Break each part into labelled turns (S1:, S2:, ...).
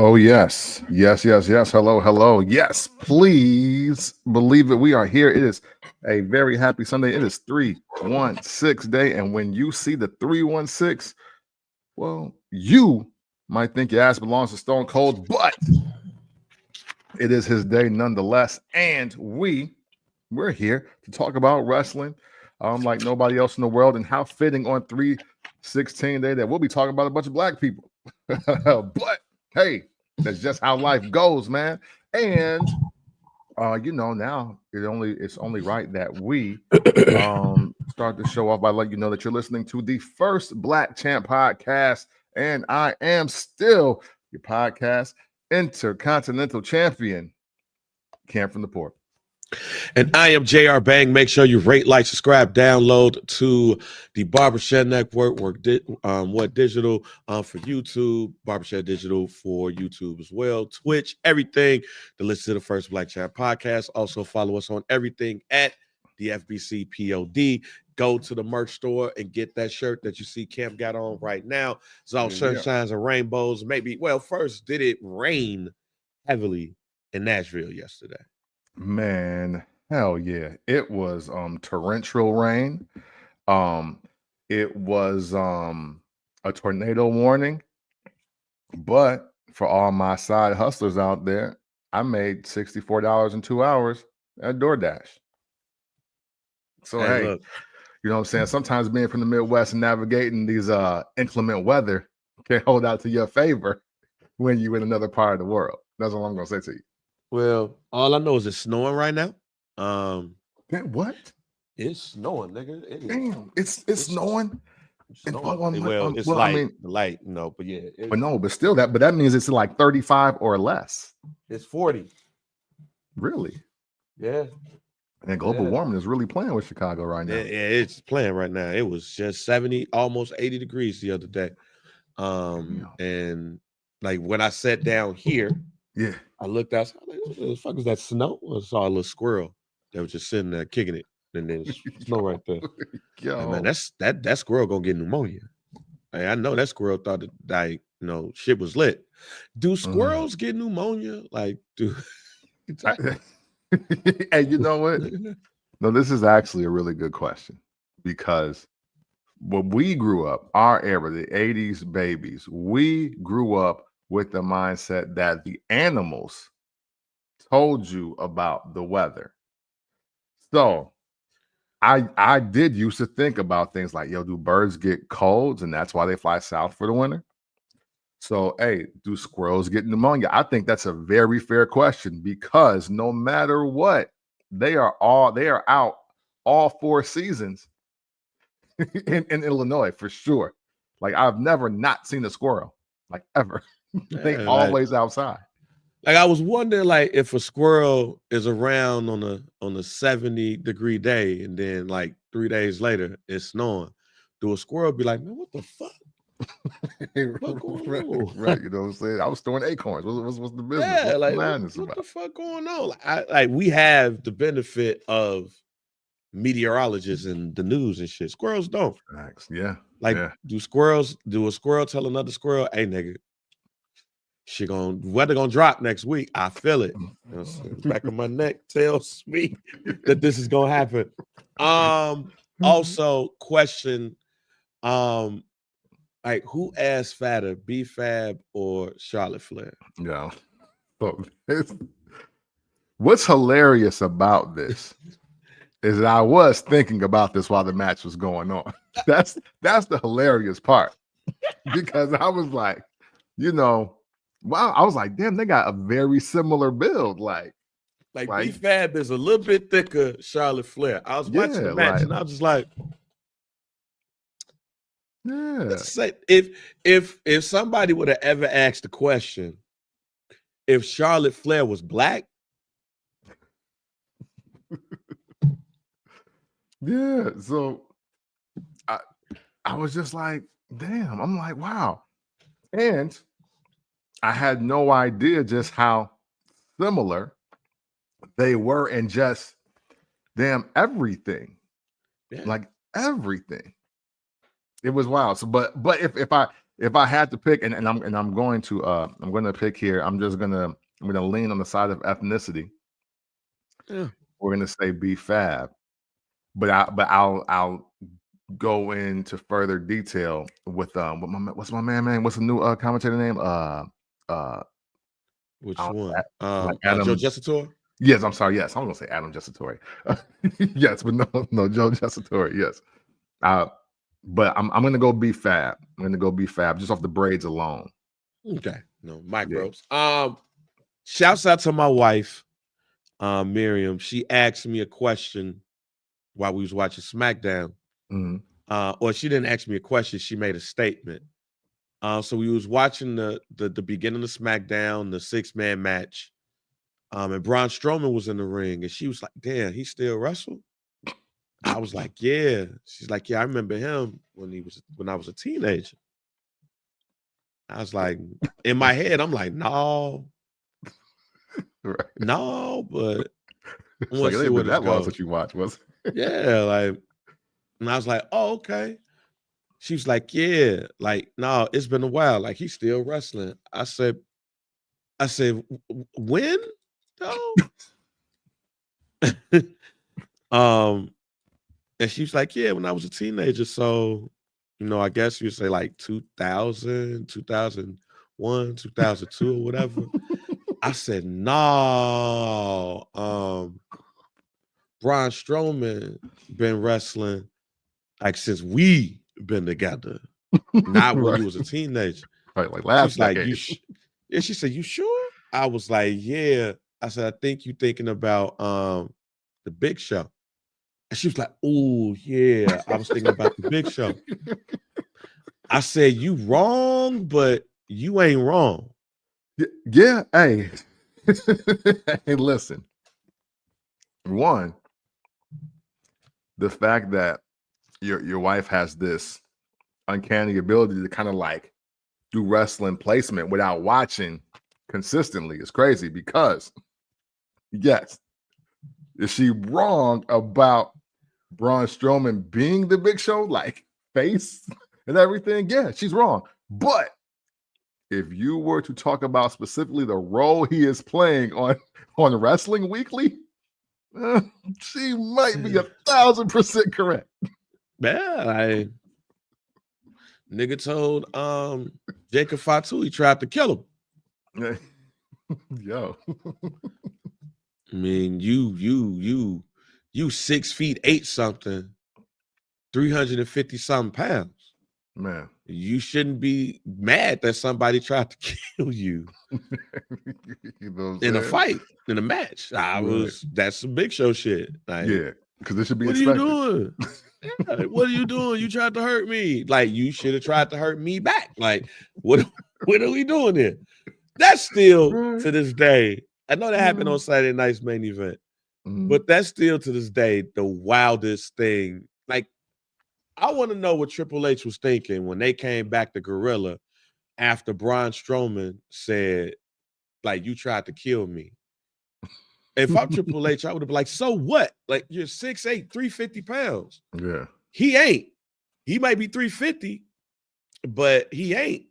S1: Oh, yes. Yes, yes, yes. Hello, hello. Yes, please believe it. We are here. It is a very happy Sunday. It is 316 day. And when you see the 316, well, you might think your ass belongs to Stone Cold, but it is his day nonetheless. And we're here to talk about wrestling like nobody else in the world. And how fitting on 316 day that we'll be talking about a bunch of black people. But hey, that's just how life goes, man. And now it's only right that we start the show off by letting you know that you're listening to the first Black Champ podcast, and I am still your podcast intercontinental champion, Cam from the Port.
S2: And I am JR Bang. Make sure you rate, like, subscribe, download to the Barbershop Network, What Digital for YouTube, Barbershop Digital for YouTube as well, Twitch, everything to listen to the first Black Champ podcast. Also follow us on everything at the FBC POD. Go to the merch store and get that shirt that you see Cam got on right now. It's all sunshines and rainbows. First, did it rain heavily in Nashville yesterday?
S1: Man, hell yeah. It was torrential rain. It was a tornado warning. But for all my side hustlers out there, I made $64 in 2 hours at DoorDash. So hey,
S2: look,
S1: you know what I'm saying? Sometimes being from the Midwest and navigating these inclement weather can hold out to your favor when you're in another part of the world. That's all I'm gonna say to you.
S2: Well, all I know is it's snowing right now.
S1: What?
S2: It's snowing, nigga.
S1: Damn, it's snowing.
S2: It's light, but yeah.
S1: But still but that means it's like 35 or less.
S2: It's 40.
S1: Really?
S2: Yeah.
S1: And global warming is really playing with Chicago right now.
S2: Yeah, it's playing right now. It was just 70, almost 80 degrees the other day. And like when I sat down here,
S1: yeah,
S2: I looked outside. Like, what the fuck is that snow? I saw a little squirrel that was just sitting there kicking it, and then snow right there.
S1: Yo,
S2: man, that squirrel gonna get pneumonia. I know that squirrel thought that shit was lit. Do squirrels get pneumonia? Like, do?
S1: And you know what? No, this is actually a really good question, because when we grew up, our era, the 80s babies, we grew up with the mindset that the animals told you about the weather. So I did used to think about things like, do birds get colds and that's why they fly south for the winter? So, hey, do squirrels get pneumonia? I think that's a very fair question, because no matter what, they are out all 4 seasons in Illinois for sure. Like, I've never not seen a squirrel, like, ever. They always outside.
S2: Like, I was wondering, like, if a squirrel is around on a 70-degree day and then like 3 days later it's snowing, do a squirrel be like, man, what the fuck? What going on?
S1: Right, you know what I'm saying? I was throwing acorns. What's the business?
S2: Yeah,
S1: what's
S2: like,
S1: the madness
S2: what
S1: about?
S2: the fuck going on? Like we have the benefit of meteorologists and the news and shit. Squirrels don't.
S1: Facts. Yeah.
S2: Like,
S1: yeah.
S2: do a squirrel tell another squirrel, hey nigga, weather gonna drop next week? I feel it. Back of my neck tells me that this is gonna happen. Also, question, like, who ass fatter, B-Fab or Charlotte Flair?
S1: Yeah. So what's hilarious about this is that I was thinking about this while the match was going on. That's the hilarious part, because I was like, wow, I was like, damn, they got a very similar build. Like
S2: B-Fab is a little bit thicker Charlotte Flair. I was watching the match and I was just like,
S1: yeah.
S2: Let's say if somebody would have ever asked the question, if Charlotte Flair was black,
S1: yeah. So I was just like, damn. I'm like, wow. And I had no idea just how similar they were in just damn everything. Yeah. Like everything. It was wild. So, but if if I had to pick, and I'm going to pick here. I'm gonna lean on the side of ethnicity.
S2: Yeah.
S1: We're gonna say B-Fab, but I'll go into further detail with what's my man name? What's the new commentator name?
S2: Which
S1: I don't-
S2: one?
S1: like
S2: Joe
S1: Adam.
S2: Gestator?
S1: Yes, I'm sorry. Yes, I was gonna say Adam Gestatori. Yes, but no, Joe Gestatori. Yes, but I'm gonna go B-Fab. I'm gonna go B-Fab just off the braids alone.
S2: Okay, no microbes. Shouts out to my wife, Miriam. She asked me a question while we was watching SmackDown.
S1: Mhm.
S2: Or she didn't ask me a question. She made a statement. So we was watching the beginning of SmackDown, the 6-man match. And Braun Strowman was in the ring, and she was like, "Damn, he still wrestled?" I was like, "Yeah." She's like, "Yeah, I remember him when I was a teenager." I was like, in my head, I'm like, "No,
S1: Right.
S2: no," but I
S1: It's
S2: want
S1: like
S2: to
S1: it
S2: see
S1: ain't
S2: where
S1: been
S2: this
S1: that long
S2: goes.
S1: since you watched, was it?
S2: Yeah, like, and I was like, "Oh, okay." She was like, "Yeah, like, no, it's been a while. Like, he's still wrestling." I said, when though? And she was like, "Yeah, when I was a teenager." So, I guess you'd say like 2000, 2001, 2002 or whatever. I said, "No, Braun Strowman been wrestling like since we been together, not when you
S1: Right.
S2: was a teenager."
S1: Right, like
S2: She's
S1: last
S2: like,
S1: decade.
S2: and she said, "You sure?" I was like, "Yeah." I said, "I think you thinking about the Big Show." And she was like, "Oh, yeah, I was thinking about the Big Show." I said, "You wrong, but you ain't wrong."
S1: Yeah, hey. Hey, listen. One, the fact that your wife has this uncanny ability to kind of like do wrestling placement without watching consistently is crazy because yes, is she wrong about Braun Strowman being the Big Show, like face and everything? Yeah, she's wrong. But if you were to talk about specifically the role he is playing on Wrestling Weekly, uh, she might be 1,000% correct.
S2: Yeah, nigga told Jacob Fatu he tried to kill him.
S1: Yo,
S2: I mean, you 6'8" something, 350 something pounds.
S1: man.
S2: You shouldn't be mad that somebody tried to kill you
S1: You know what
S2: in a
S1: I'm saying?
S2: fight, in a match.
S1: Right.
S2: That's some Big Show shit. Like,
S1: Yeah, because it should be
S2: what are you
S1: expected.
S2: doing? Yeah, what are you doing? You tried to hurt me. Like, you should have tried to hurt me back. Like, what are we doing here? That's still
S1: Right.
S2: to this day. I know that happened
S1: Yeah.
S2: on Saturday night's main event,
S1: Mhm.
S2: but that's still to this day the wildest thing. Like, I want to know what Triple H was thinking when they came back to Gorilla after Braun Strowman said, like, you tried to kill me. If I'm Triple H, I would have been like, so what? Like, you're 6'8", 350 pounds.
S1: Yeah.
S2: He ain't. He might be 350, but he ain't.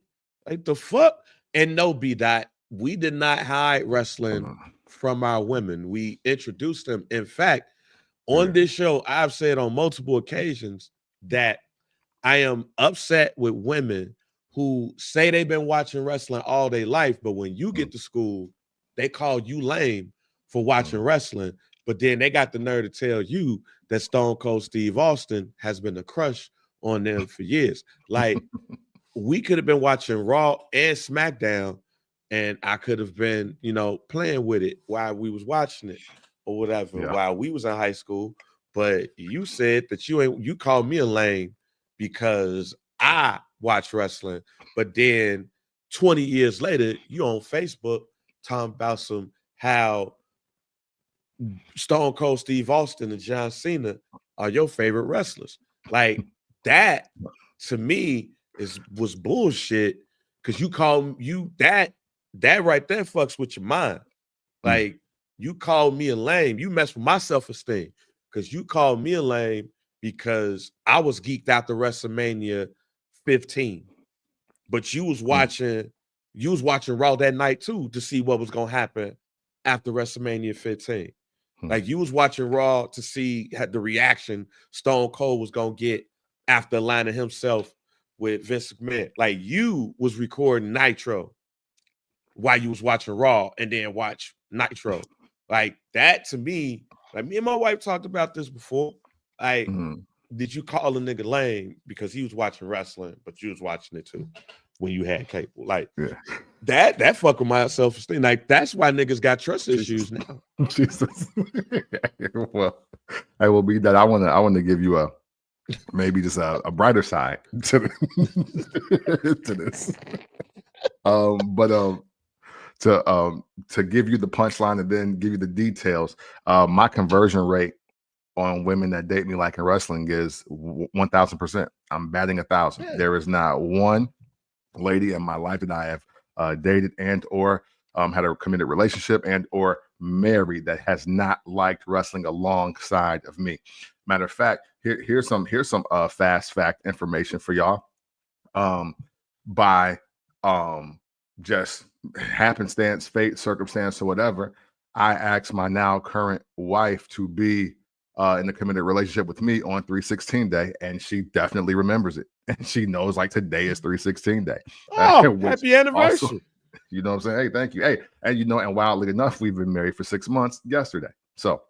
S2: Like, the fuck? And no, B-Dot, we did not hide wrestling from our women. We introduced them. In fact, on this show, I've said on multiple occasions that I am upset with women who say they've been watching wrestling all their life, but when you get to school, they call you lame for watching wrestling, but then they got the nerve to tell you that Stone Cold Steve Austin has been a crush on them for years. Like, we could have been watching Raw and SmackDown, and I could have been, playing with it while we was watching it or whatever, while we was in high school. But you said that you called me a lame because I watch wrestling, but then 20 years later, you on Facebook talking about how Stone Cold Steve Austin and John Cena are your favorite wrestlers. Like, that to me was bullshit, because that right there fucks with your mind. Like, you called me a lame. You messed with my self-esteem because you called me a lame because I was geeked out to WrestleMania 15. but you was watching Raw that night too to see what was gonna happen after WrestleMania 15. Like you was watching Raw to see the reaction Stone Cold was gonna get after aligning himself with Vince McMahon. Like you was recording Nitro while you was watching Raw and then watch Nitro. Like that to me, like me and my wife talked about this before. Like, did you call a nigga lame because he was watching wrestling, but you was watching it too when you had cable? Like that fuck with my self-esteem. Like that's why niggas got trust issues now.
S1: Jesus. Well, I will be that. I want to give you a maybe just a brighter side to this. To give you the punchline and then give you the details, my conversion rate on women that date me like in wrestling is 1,000%. I'm batting 1,000. Yeah. There is not one lady in my life that I have dated and or had a committed relationship and or married that has not liked wrestling alongside of me. Matter of fact, here's some fast fact information for y'all. By just happenstance, fate, circumstance, or whatever, I asked my now current wife to be in a committed relationship with me on 316 day, and she definitely remembers it. And she knows like today is 316 day.
S2: Oh, happy anniversary. Also,
S1: you know what I'm saying? Hey, thank you. Hey, and you know, and wildly enough, we've been married for 6 months yesterday. So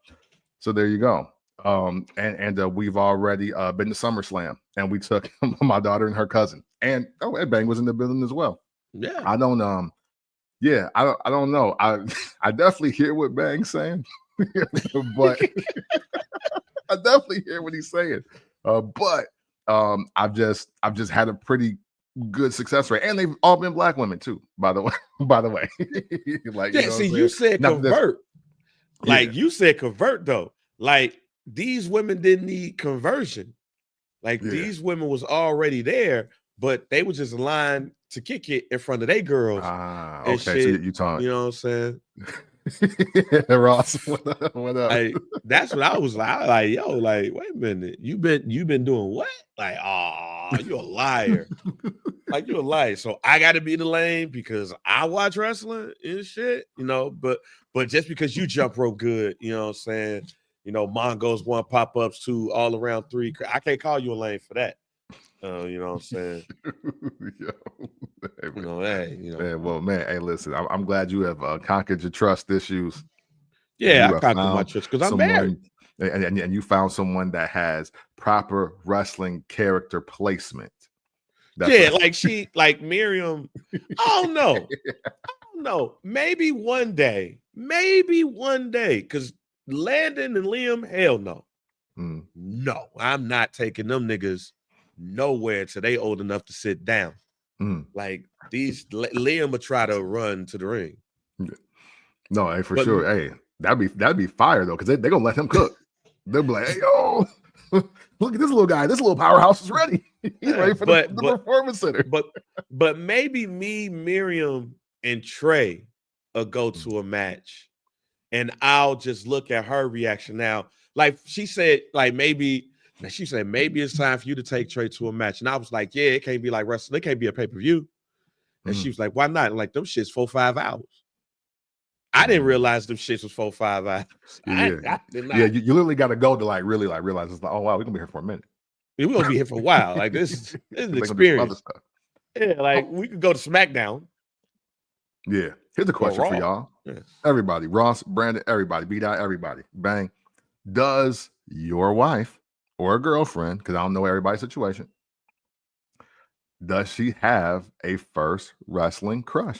S1: there you go. And we've already been to SummerSlam, and we took my daughter and her cousin, and Ed Bang was in the building as well.
S2: Yeah,
S1: I don't know. I definitely hear what Bang's saying, but I definitely hear what he's saying. But I've just had a pretty good success rate, and they've all been black women too. By the way, like
S2: yeah. You said convert. Like you said convert though. Like these women didn't need conversion. Like these women was already there, but they were just aligned to kick it in front of their girls.
S1: Okay, shit. So you talking?
S2: You know what I'm
S1: saying? Ross, what up?
S2: Like, that's what I was like, yo, like, wait a minute, you been doing what? Like, you a liar. Like you're a liar. So I got to be the lame because I watch wrestling and shit, you know. But just because you jump rope good, you know what I'm saying? You know, Mongo's 1, pop-ups 2, all around 3. I can't call you a lame for that. You know what I'm saying?
S1: Well, man, hey, listen, I'm glad you have conquered your trust issues.
S2: Yeah, I conquered my trust because I'm married.
S1: And you found someone that has proper wrestling character placement.
S2: Like Miriam. I don't know. Maybe one day. Because Landon and Liam, hell no. No, I'm not taking them niggas nowhere till they old enough to sit down. Like these Liam will try to run to the ring.
S1: No, hey, for sure. Hey, that'd be fire though, because they're gonna let him cook. They'll be like, hey, yo, look at this little guy. This little powerhouse is ready. He's ready for the performance center.
S2: But maybe me, Miriam, and Trey will go to a match, and I'll just look at her reaction. Now, like she said, maybe it's time for you to take Trey to a match. And I was like, yeah, it can't be like wrestling. It can't be a pay-per-view. And she was like, why not? And like, them shits 4-5 hours. I didn't realize them shits was 4-5 hours. I did not.
S1: Yeah, you literally got to go to like really like realize it's like, oh wow, we're gonna be here for a minute.
S2: We're gonna be here for a while. Like this is an experience. Yeah, like we could go to SmackDown.
S1: Yeah. Here's a question for y'all. Yeah. Everybody, Ross, Brandon, everybody, BEW, everybody. Bang. Does your wife or a girlfriend, because I don't know everybody's situation, does she have a first wrestling crush?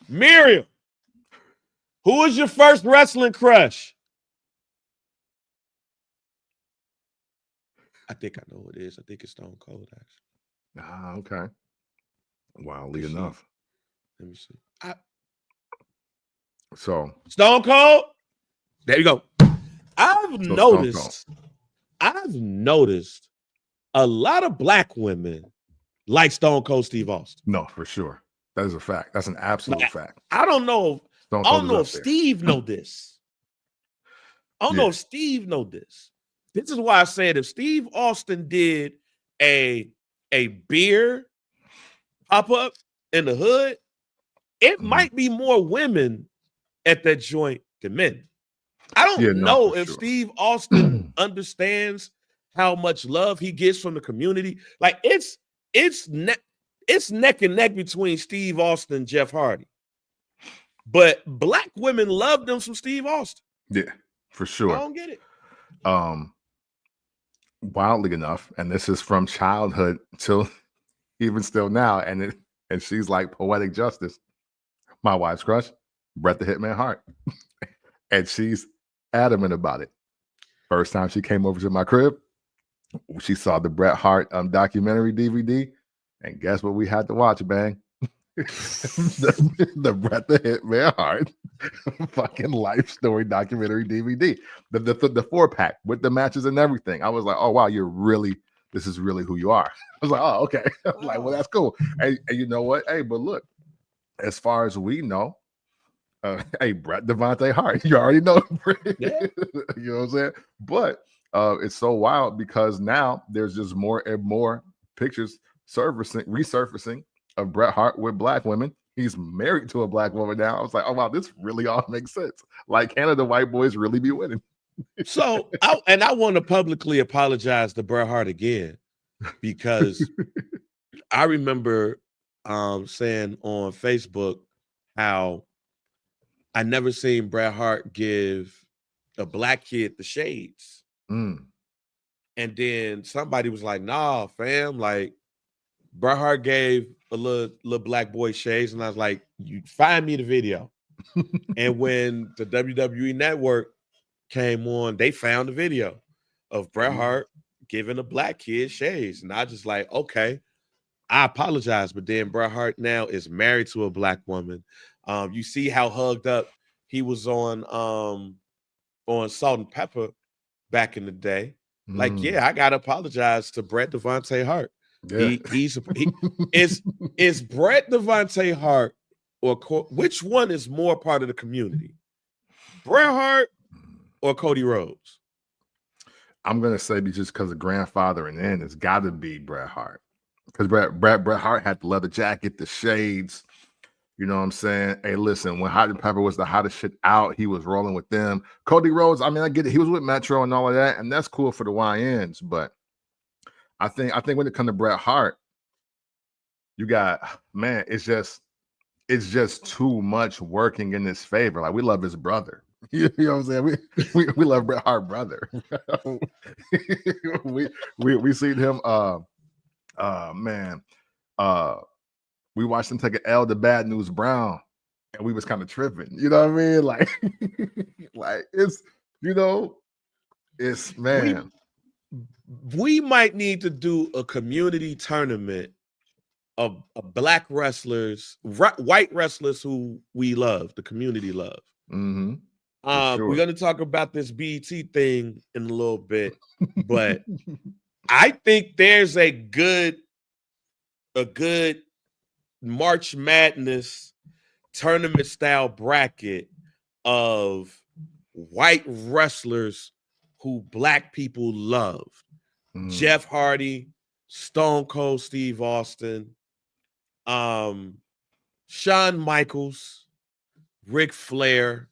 S2: Miriam, who is your first wrestling crush? I think I know who it is. I think it's Stone Cold, actually.
S1: Okay. Wildly enough.
S2: Let me see.
S1: So
S2: Stone Cold. There you go. I've noticed a lot of black women like Stone Cold Steve Austin.
S1: No, for sure. That is a fact. That's an absolute fact.
S2: I don't know. I don't know if Steve know this. I don't know if Steve know this. This is why I said if Steve Austin did a beer pop up in the hood, it might be more women at that joint than men. I don't know if Steve Austin understands how much love he gets from the community. Like it's neck and neck between Steve Austin and Jeff Hardy. But black women love them from Steve Austin.
S1: Yeah, for sure.
S2: I don't get it.
S1: Wildly enough, and this is from childhood till even still now, and she's like poetic justice. My wife's crush, Bret the Hitman Hart. And she's adamant about it. First time she came over to my crib, she saw the Bret Hart documentary DVD, and guess what we had to watch, Bang? the Bret the Hitman Hart fucking life story documentary DVD, the 4-pack with the matches and everything. I was like, oh wow, this is really who you are. I was like, oh okay. I was like, well, that's cool. And you know what? Hey, but look, as far as we know, hey, Bret Devontae Hart, you already know.
S2: Yeah.
S1: You know what I'm saying? But it's so wild because now there's just more and more pictures resurfacing of Bret Hart with black women. He's married to a black woman now. I was like, oh wow, this really all makes sense. Like, Canada white boys really be winning.
S2: So, I want to publicly apologize to Bret Hart again, because I remember saying on Facebook how I never seen Bret Hart give a black kid the shades. And then somebody was like, nah, fam, like Bret Hart gave a little black boy shades. And I was like, you find me the video. And when the WWE Network came on, they found the video of Bret Hart giving a black kid shades. And I just like, okay, I apologize. But then Bret Hart now is married to a black woman. You see how hugged up he was on Salt and Pepper back in the day. Like, yeah, I gotta apologize to Bret Devontae Hart. Yeah. Is Bret Devontae Hart or which one is more part of the community? Bret Hart or Cody Rhodes?
S1: I'm gonna say just because of grandfathering in, it's got to be Bret Hart, because Bret Hart had the leather jacket, the shades. You know what I'm saying? Hey, listen, when Hot and Pepper was the hottest shit out, he was rolling with them. Cody Rhodes, I mean, I get it. He was with Metro and all of that, and that's cool for the YNs. But I think when it comes to Bret Hart, you got, man, it's just too much working in his favor. Like, we love his brother. You know what I'm saying? We love Bret Hart brother. we seen him. We watched him take an L to Bad News Brown, and we was kind of tripping. You know what I mean? Like, like it's, you know, it's, man.
S2: We might need to do a community tournament of black wrestlers, white wrestlers who we love, the community love.
S1: Mm-hmm.
S2: We're going to talk about this BET thing in a little bit, but I think there's a good March Madness tournament style bracket of white wrestlers who black people love. Jeff Hardy, Stone Cold Steve Austin, Shawn Michaels, Ric Flair.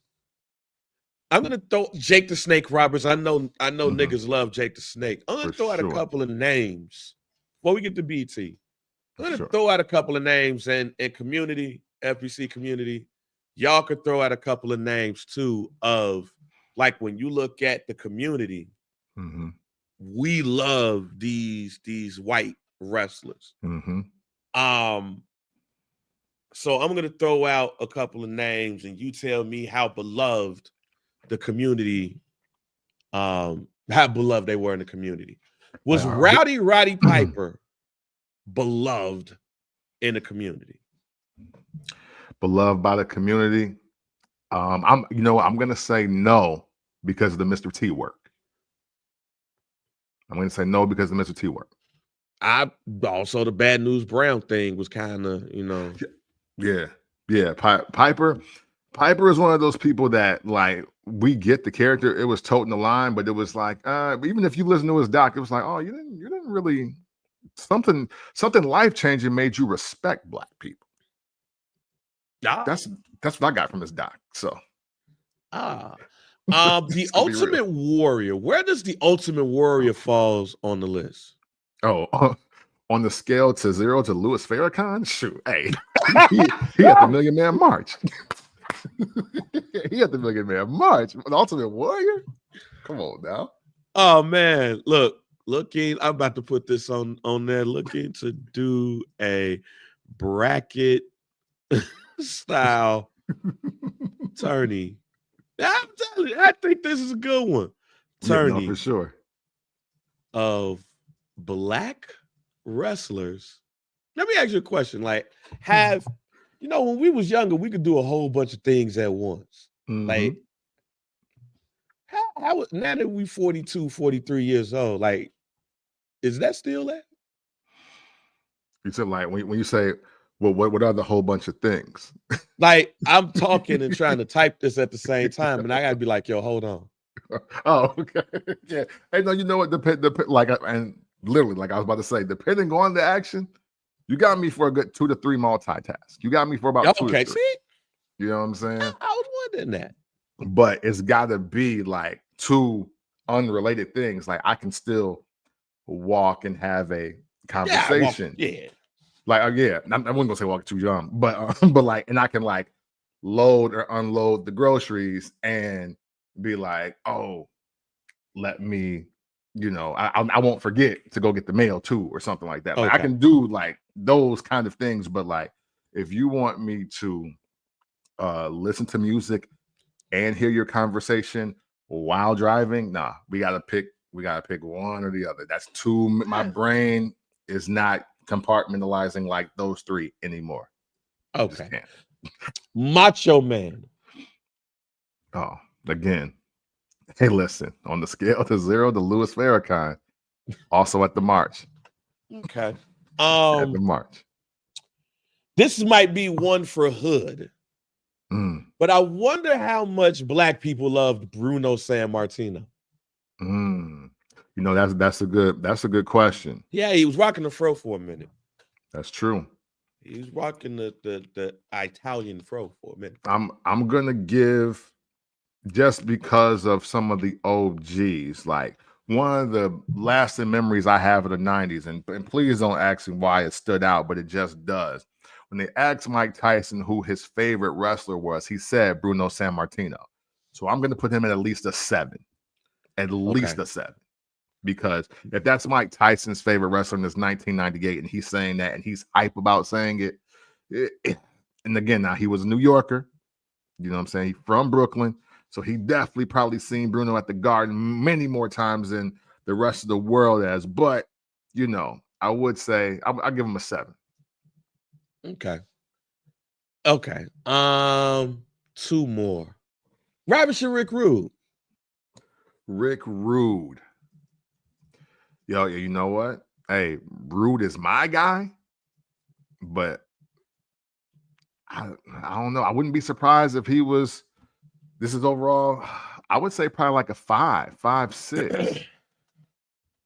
S2: I'm gonna throw Jake the Snake Roberts. I know niggas love Jake the Snake. I'm gonna throw out a couple of names before we get to BT. I'm gonna throw out a couple of names, and community, FBC community, y'all could throw out a couple of names too of, like, when you look at the community, we love these white wrestlers. So I'm gonna throw out a couple of names, and you tell me how beloved the community, how beloved they were in the community. Was Roddy Piper beloved in the community?
S1: Beloved by the community? I'm gonna say no because of the Mr. T work. I'm gonna say no because of the Mr. T work.
S2: I also, the Bad News Brown thing was kind of,
S1: yeah. Piper is one of those people that, like, we get the character. It was toting the line, but it was like, even if you listen to his doc, it was like, oh, you didn't something life-changing made you respect black people. That's what I got from this doc. So
S2: the Ultimate Warrior. Where does the Ultimate Warrior falls on the list?
S1: Oh, on the scale to 0 to Louis Farrakhan? Shoot, hey, he had the Million Man March. He had the Million Man March. The Ultimate Warrior? Come on now.
S2: Oh man, looking. I'm about to put this on there. Looking to do a bracket style tourney. I'm telling you, I think this is a good one. Tourney,
S1: yeah, no, for sure.
S2: Of black wrestlers. Let me ask you a question. Like, have you know, when we was younger, we could do a whole bunch of things at once.
S1: Mm-hmm.
S2: Like, how now that we 42, 43 years old, like, is that still that?
S1: You said, like, when you say, well, what are the whole bunch of things?
S2: Like, I'm talking and trying to type this at the same time, and I gotta be like, yo, hold on.
S1: Oh, okay. Yeah. Hey, no, you know what? Like, and literally, like I was about to say, depending on the action, you got me for a good 2 to 3 multitask. You got me for about 2 to 3.
S2: See?
S1: You know what I'm saying?
S2: I was wondering that.
S1: But it's got to be like 2 unrelated things. Like, I can still walk and have a conversation.
S2: Yeah.
S1: Like, yeah, I wasn't gonna say walk too young, but like, and I can like load or unload the groceries and be like, oh, let me, you know, I won't forget to go get the mail too, or something like that.
S2: Okay.
S1: Like, I can do like those kind of things, but like, if you want me to listen to music and hear your conversation while driving, nah, we gotta pick one or the other. That's too. My brain is not compartmentalizing like those 3 anymore.
S2: Okay. Macho Man.
S1: Oh, again. Hey, listen, on the scale to 0 to Louis Farrakhan, also at the March.
S2: Okay.
S1: At the March.
S2: This might be one for Hood. But I wonder how much black people loved Bruno Sammartino.
S1: You know, that's a good question.
S2: Yeah, he was rocking the fro for a minute.
S1: That's true.
S2: He was rocking the Italian fro for a minute.
S1: I'm gonna give, just because of some of the OGs, like one of the lasting memories I have of the 90s, and please don't ask me why it stood out, but it just does. When they asked Mike Tyson who his favorite wrestler was, he said Bruno Sammartino. So I'm gonna put him at least a 7. At least a 7. Because if that's Mike Tyson's favorite wrestler in this 1998, and he's saying that, and he's hype about saying it, and again, now he was a New Yorker, you know what I'm saying? He's from Brooklyn, so he definitely probably seen Bruno at the Garden many more times than the rest of the world has. But, you know, I would say I'll give him a 7.
S2: Okay. 2 more. Ravishing Rick Rude.
S1: Rick Rude. Yo, you know what? Hey, Rude is my guy, but I don't know. I wouldn't be surprised if he was. This is overall, I would say probably like a 5, 6,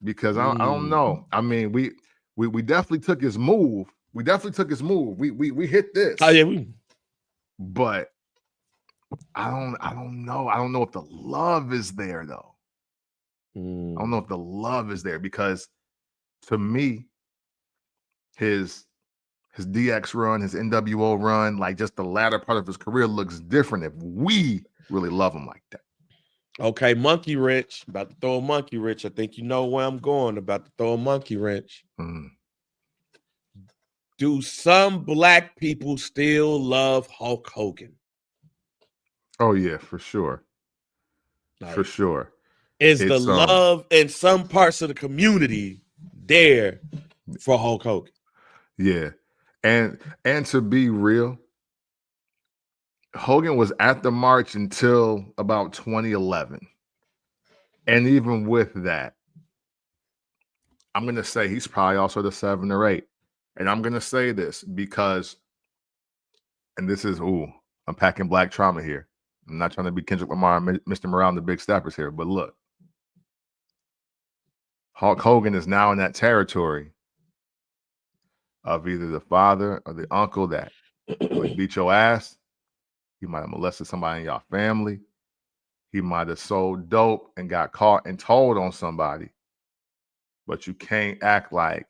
S1: because I don't know. I mean, we definitely took his move. We hit this.
S2: Oh yeah,
S1: but I don't know. I don't know if the love is there though. I don't know if the love is there, because to me, his DX run, his NWO run, like just the latter part of his career looks different if we really love him like that.
S2: Okay, monkey wrench. About to throw a monkey wrench. I think you know where I'm going. About to throw a monkey wrench. Do some black people still love Hulk Hogan?
S1: Oh yeah, for sure.
S2: Like,
S1: for sure.
S2: Is the love in some parts of the community there for Hulk Hogan?
S1: Yeah. And to be real, Hogan was at the March until about 2011. And even with that, I'm going to say he's probably also the 7 or 8. And I'm going to say this because, and this is, I'm packing black trauma here. I'm not trying to be Kendrick Lamar and Mr. Morale and the Big Steppers here, but look, Hulk Hogan is now in that territory of either the father or the uncle that really beat your ass. He might have molested somebody in your family. He might have sold dope and got caught and told on somebody. But you can't act like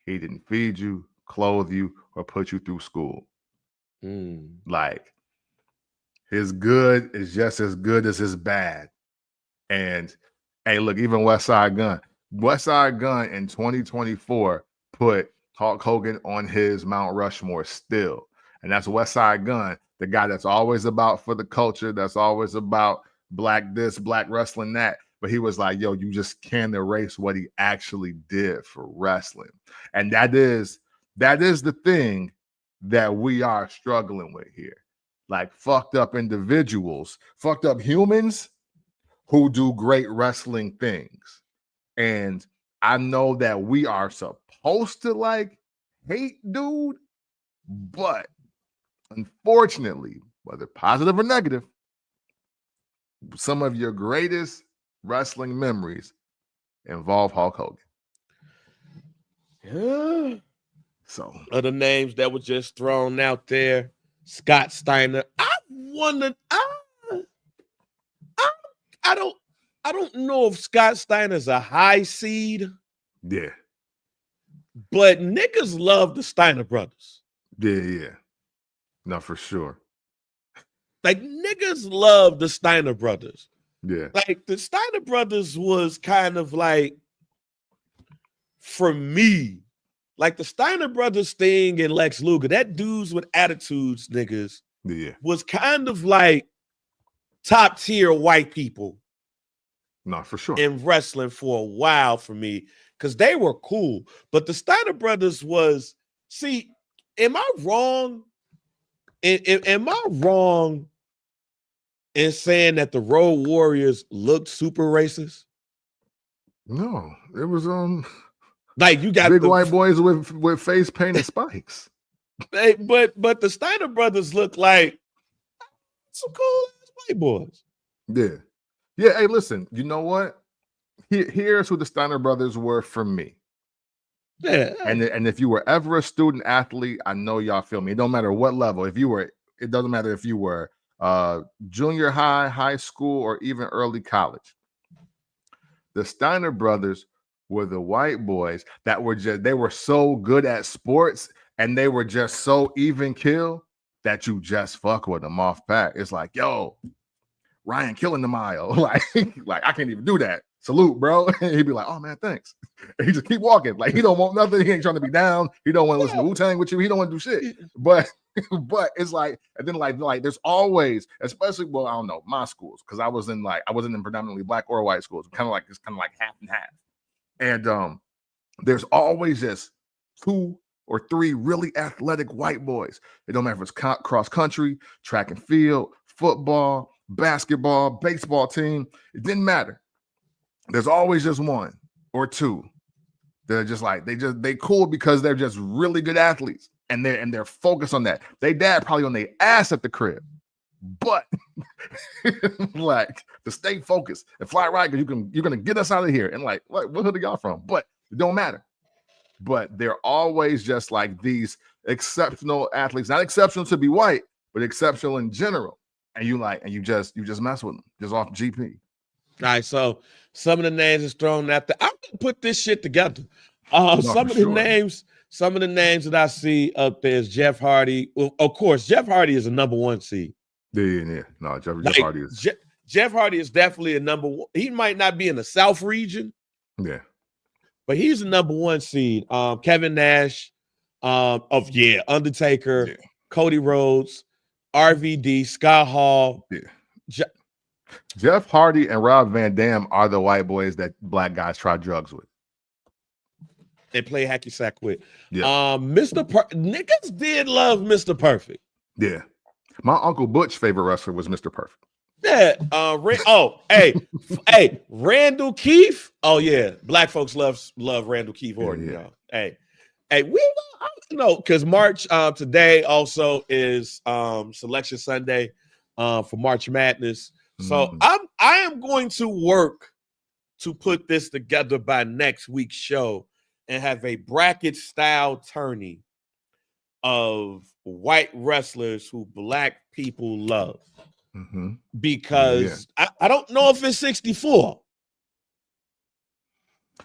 S1: he didn't feed you, clothe you, or put you through school. Like, his good is just as good as his bad. And hey, look, even West Side Gun in 2024 put Hulk Hogan on his Mount Rushmore still. And that's West Side Gun, the guy that's always about for the culture, that's always about black this, black wrestling that. But he was like, yo, you just can't erase what he actually did for wrestling. And that is the thing that we are struggling with here. Like, fucked up individuals, fucked up humans who do great wrestling things. And I know that we are supposed to like hate dude, but unfortunately, whether positive or negative, some of your greatest wrestling memories involve Hulk Hogan.
S2: Yeah.
S1: So
S2: other names that were just thrown out there, Scott Steiner. I don't know if Scott Steiner's a high seed.
S1: Yeah.
S2: But niggas love the Steiner brothers.
S1: Yeah. No, for sure.
S2: Like, niggas love the Steiner brothers.
S1: Yeah.
S2: Like, the Steiner brothers was kind of like, for me, like the Steiner brothers thing and Lex Luger, that dudes with attitudes, niggas, was kind of like top tier white people.
S1: No, for sure.
S2: In wrestling for a while for me, because they were cool. But the Steiner brothers was, see, am I wrong? Am I wrong in saying that the Road Warriors looked super racist?
S1: No, it was
S2: like, you got
S1: big white boys with face paint and spikes.
S2: But the Steiner brothers look like some cool ass white boys.
S1: Yeah. Yeah, hey, listen, you know what? Here's who the Steiner brothers were for me.
S2: Yeah.
S1: And if you were ever a student athlete, I know y'all feel me. It don't matter what level. It doesn't matter if you were junior high, high school, or even early college. The Steiner brothers were the white boys that they were so good at sports and they were just so even kill that you just fuck with them off pack. It's like, yo, Ryan killing the mile. like I can't even do that. Salute, bro. And he'd be like, oh man, thanks. And he just keep walking. Like, he don't want nothing. He ain't trying to be down. He don't want to listen to Wu-Tang with you. He don't want to do shit. But it's like, and then like there's always, especially, well, I don't know, my schools, because I wasn't in predominantly black or white schools. It's kind of like half and half. And there's always just 2 or 3 really athletic white boys. It don't matter if it's cross country, track and field, football, basketball, baseball team. It didn't matter. There's always just 1 or 2. They're just like, they cool because they're just really good athletes and they're focused on that. They dad probably on their ass at the crib, but like, to stay focused and fly right, because you're gonna get us out of here. And like what hood are y'all from? But it don't matter. But they're always just like these exceptional athletes, not exceptional to be white, but exceptional in general. And you just mess with them just off GP.
S2: All right, so some of the names is thrown out there. I'm gonna put this shit together. Some of the names that I see up there is Jeff Hardy. Well, of course, Jeff Hardy is a number 1 seed.
S1: Yeah. No, Jeff Hardy is.
S2: Jeff Hardy is definitely a number 1. He might not be in the South region.
S1: Yeah.
S2: But he's the number 1 seed. Kevin Nash, Undertaker, Cody Rhodes, RVD, Scott Hall.
S1: Yeah. Jeff Hardy and Rob Van Dam are the white boys that black guys try drugs with.
S2: They play hacky sack with.
S1: Yeah.
S2: Niggas did love Mr. Perfect.
S1: Yeah. My Uncle Butch's favorite wrestler was Mr. Perfect.
S2: Yeah. Randall Keefe. Oh yeah, black folks love Randall Keefe Orton. Yeah. We know because March today also is Selection Sunday for March Madness. So I am going to work to put this together by next week's show and have a bracket style tourney of white wrestlers who black people love.
S1: Mm-hmm.
S2: Because I don't know if it's 64,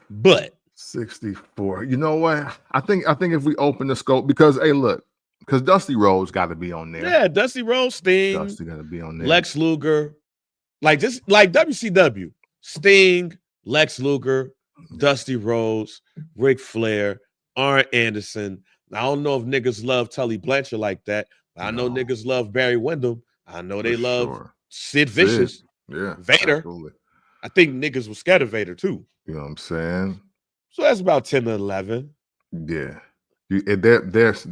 S2: but
S1: 64. You know what? I think if we open the scope, because hey, look, because Dusty Rhodes got to be on there.
S2: Yeah, Dusty Rhodes, Sting,
S1: Dusty got to be on there.
S2: Lex Luger, like WCW, Sting, Lex Luger, Dusty Rhodes, Ric Flair, Arn Anderson. I don't know if niggas love Tully Blanchard like that. I know niggas love Barry Windham. I know they love Sid Vicious.
S1: Yeah,
S2: Vader.
S1: Absolutely.
S2: I think niggas was scared of Vader too.
S1: You know what I'm saying?
S2: So that's about 10 to 11.
S1: Yeah. There's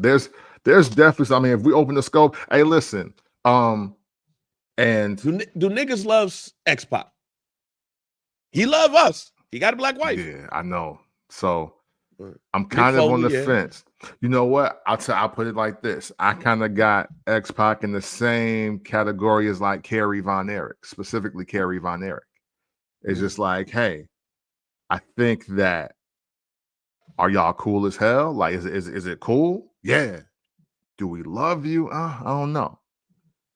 S1: definitely, I mean, if we open the scope, hey, listen, and
S2: do niggas love X-Pac? He love us. He got a black wife.
S1: Yeah, I know. So I'm kind of on the fence. You know what? I'll put it like this. I kind of got X-Pac in the same category as like Kerry Von Erich, specifically Kerry Von Erich. It's just like, hey, I think that, are y'all cool as hell? Like, is it cool? Yeah. Do we love you? I don't know.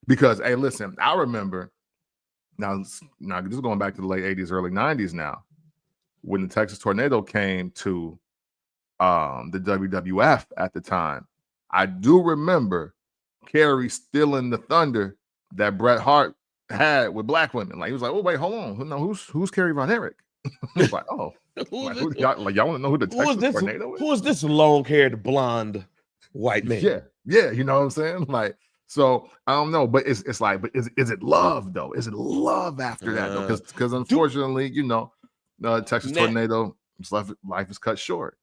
S1: Because, hey, listen, I remember, now this is going back to the late 80s, early 90s now, when the Texas Tornado came to the WWF at the time. I do remember Kerry stealing the thunder that Bret Hart had with black women. Like, he was like, oh, wait, hold on. No, who's Kerry Von Erich? He was like, oh. Y'all want to know who the Texas Tornado is?
S2: Who is this long-haired blonde white man?
S1: Yeah, you know what I'm saying? Like, so I don't know, but it's like, but is it love though? Is it love after that though? Because unfortunately, Texas Tornado, life is cut short.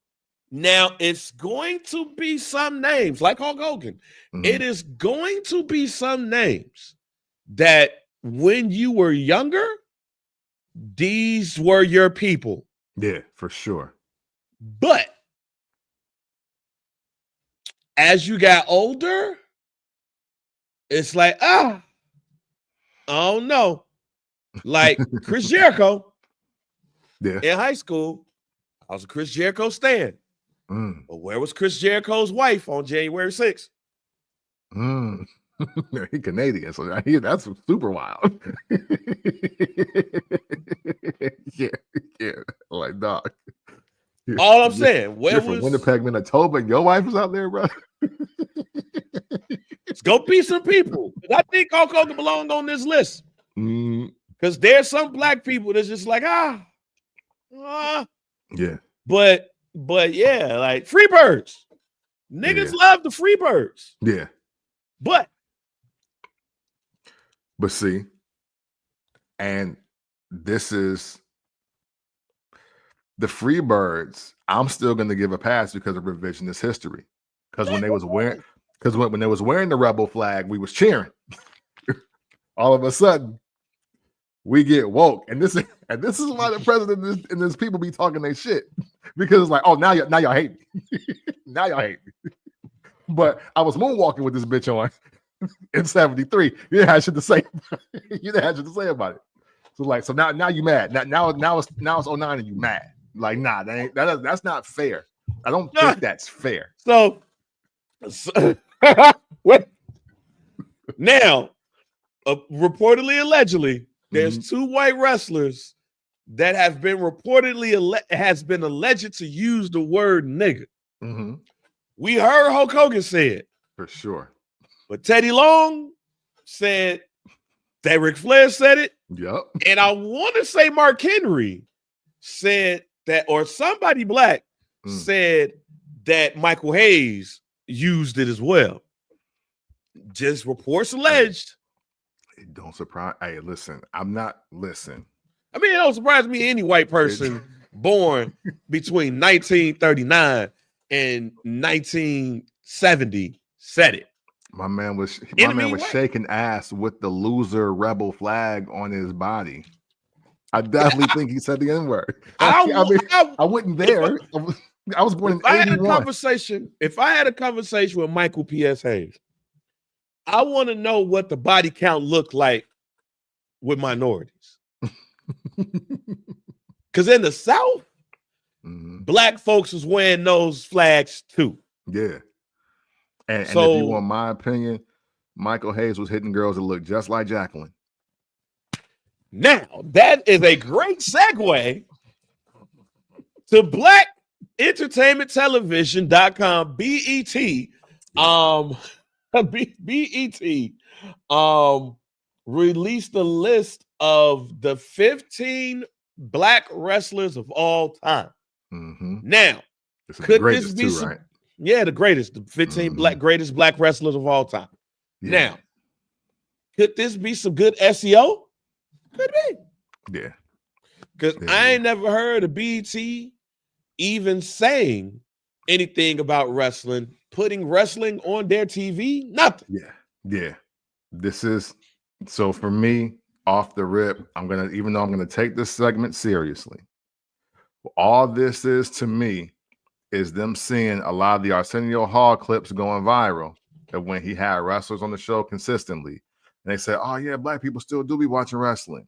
S2: Now it's going to be some names like Hulk Hogan. Mm-hmm. It is going to be some names that when you were younger, these were your people.
S1: Yeah, for sure.
S2: But as you got older, it's like, I don't know. Like Chris Jericho.
S1: Yeah.
S2: In high school, I was a Chris Jericho stan. But where was Chris Jericho's wife on January 6th?
S1: He's Canadian, so that's super wild. yeah, like dog.
S2: All I'm saying, where was
S1: Winnipeg, Manitoba, and your wife was out there, bro?
S2: Let's go be some people. I think Hulk Hogan belonged on this list. Because there's some black people that's just like,
S1: yeah.
S2: But yeah, like Freebirds. Niggas love the Freebirds.
S1: Yeah.
S2: But
S1: see, and this is the Freebirds. I'm still going to give a pass because of revisionist history. Because when they was wearing the rebel flag, we was cheering. All of a sudden, we get woke, and this is why the president and his people be talking their shit, because it's like, oh, now y'all hate me. Now y'all hate me. But I was moonwalking with this bitch on in '73. You didn't have shit to say. You didn't have shit to say about it. So now you mad. Now it's '09 and you mad. Like, nah, that's not fair. I don't think that's fair.
S2: So what? Now, reportedly, allegedly, there's two white wrestlers that have been reportedly been alleged to use the word nigga.
S1: Mm-hmm.
S2: We heard Hulk Hogan say it.
S1: For sure.
S2: But Teddy Long said that Ric Flair said it.
S1: Yep.
S2: And I want to say Mark Henry said that, or somebody black said that Michael Hayes used it as well. Just reports alleged.
S1: It don't surprise. Hey, listen, I mean,
S2: it don't surprise me any white person born between 1939 and 1970 said it.
S1: My man was shaking ass with the loser rebel flag on his body. I definitely think he said the N-word. I wasn't there. I was born in 81.
S2: If I had a conversation with Michael P.S. Hayes, I want to know what the body count looked like with minorities. Because in the South, black folks was wearing those flags too.
S1: Yeah. And if you want my opinion, Michael Hayes was hitting girls that look just like Jacqueline.
S2: Now, that is a great segue to Black Entertainment Television.com, BET. BET released a list of the 15 black wrestlers of all time.
S1: Mm-hmm.
S2: Now, could this be some, right? Yeah, the greatest, the 15 greatest black wrestlers of all time. Yeah. Now, could this be some good SEO? Could be.
S1: Yeah.
S2: Because I ain't never heard of BET even saying anything about wrestling, putting wrestling on their TV. Nothing.
S1: Yeah. Yeah. This is, so for me, off the rip, even though I'm gonna take this segment seriously, all this is to me is them seeing a lot of the Arsenio Hall clips going viral of when he had wrestlers on the show consistently. And they said, oh yeah, black people still do be watching wrestling.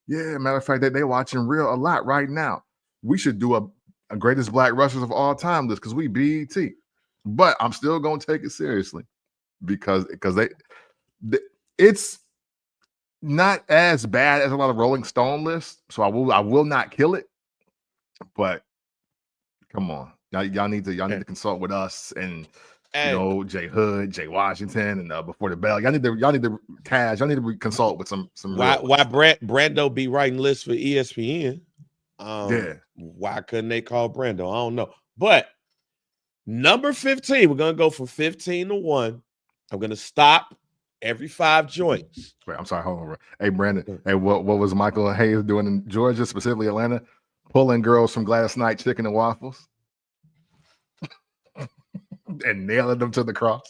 S1: Yeah, matter of fact, they watching real a lot right now. We should do a greatest black wrestlers of all time list because we BET. But I'm still gonna take it seriously because it's not as bad as a lot of Rolling Stone lists. So I will not kill it. But come on, y'all need to consult with us and Jay Hood, Jay Washington, and Before the Bell. Y'all need to Taz. Y'all need to consult with some.
S2: Why Brando be writing lists for ESPN? Why couldn't they call Brando? I don't know. But number 15, we're gonna go from 15 to 1. I'm gonna stop every 5 joints.
S1: Wait, I'm sorry. Hold on. Hey, Brandon. Hey, what was Michael Hayes doing in Georgia, specifically Atlanta? Pulling girls from Gladys Knight Chicken and Waffles and nailing them to the cross.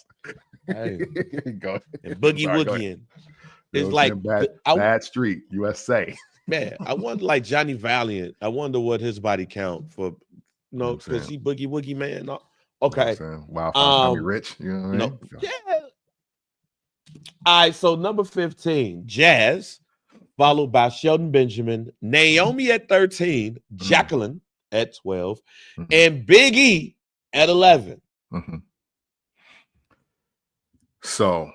S2: Hey. Go and boogie woogieing. It's like
S1: bad street, USA.
S2: Man, I wonder, like Johnny Valiant. I wonder what his body count for. No, because he boogie woogie man. No. Okay.
S1: Wow, Tommy Rich. You know what I mean?
S2: Yeah. All right. So number 15, Jazz, followed by Shelton Benjamin, Naomi at 13, Jacqueline at 12, and Big E at 11.
S1: So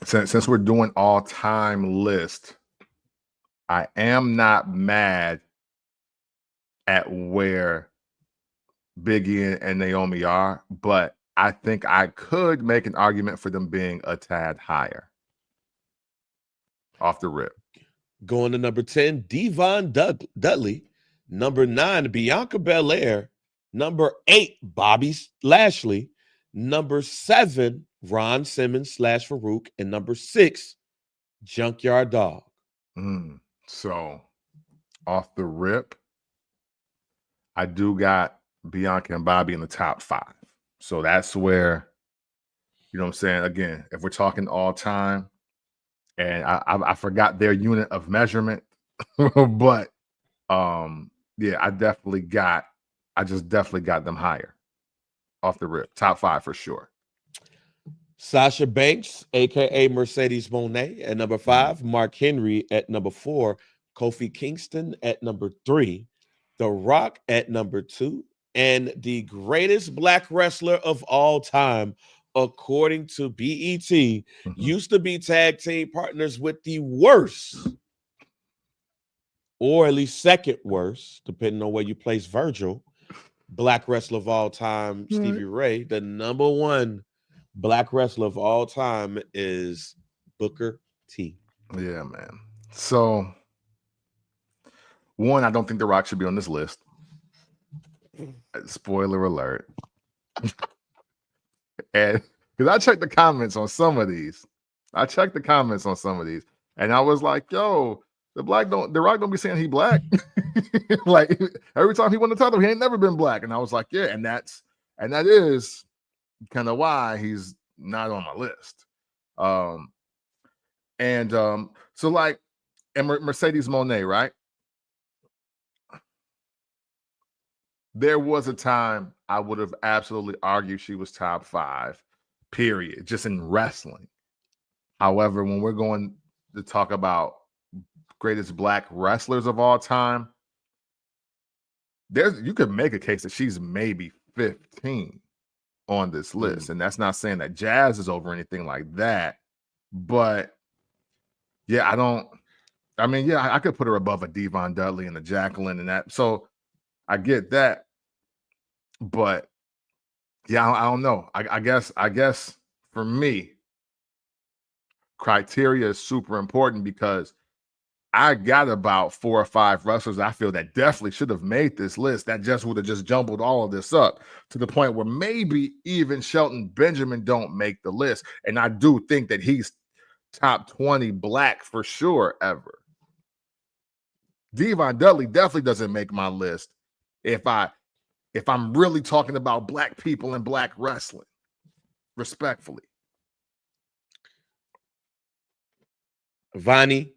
S1: since we're doing all-time list, I am not mad at where Big E and Naomi are, but I think I could make an argument for them being a tad higher. Off the rip.
S2: Going to number 10, Devon Dudley. Number 9, Bianca Belair. Number 8, Bobby Lashley. Number 7, Ron Simmons / Farouk. And number 6, Junkyard Dog.
S1: So, off the rip, I do got Bianca and Bobby in the top 5. So that's where, you know what I'm saying? Again, if we're talking all time, and I forgot their unit of measurement, but yeah, I just definitely got them higher off the rip. Top 5 for sure.
S2: Sasha Banks, aka Mercedes Moné, at number 5. Mark Henry at number 4. Kofi Kingston at number 3. The Rock at number 2. And the greatest black wrestler of all time, according to BET, used to be tag team partners with the worst, or at least second worst, depending on where you place Virgil, black wrestler of all time, Stevie Ray. The number 1 black wrestler of all time is Booker T.
S1: Yeah, man. So, 1, I don't think The Rock should be on this list. Spoiler alert. And because I checked the comments on some of these, and I was like, "Yo, the Rock don't be saying he black." Like every time he won the title, he ain't never been black, and I was like, "Yeah," and that is kind of why he's not on my list. So like, and Mercedes Moné, right? There was a time I would have absolutely argued she was top 5, period, just in wrestling. However, when we're going to talk about greatest black wrestlers of all time, you could make a case that she's maybe 15 on this list. And that's not saying that Jazz is over anything like that. But yeah, I could put her above a Devon Dudley and a Jacqueline and that. So I get that. But yeah, I don't know. I guess for me, criteria is super important because I got about 4 or 5 wrestlers I feel that definitely should have made this list that just would have just jumbled all of this up to the point where maybe even Shelton Benjamin don't make the list. And I do think that he's top 20 black for sure ever. Devon Dudley definitely doesn't make my list if I'm really talking about black people and black wrestling, respectfully.
S2: Vonnie,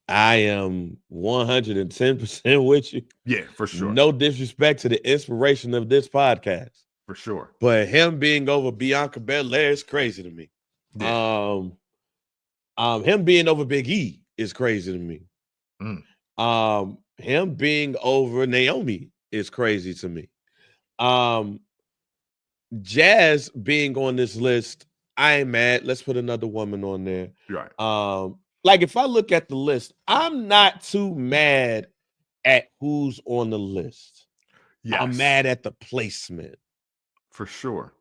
S2: I am 110% with you.
S1: Yeah, for sure.
S2: No disrespect to the inspiration of this podcast.
S1: For sure.
S2: But him being over Bianca Belair is crazy to me. Yeah. Him being over Big E is crazy to me. Him being over Naomi is crazy to me. Jazz being on this list, I ain't mad. Let's put another woman on there.
S1: Right.
S2: Like if I look at the list, I'm not too mad at who's on the list. Yes. I'm mad at the placement.
S1: For sure.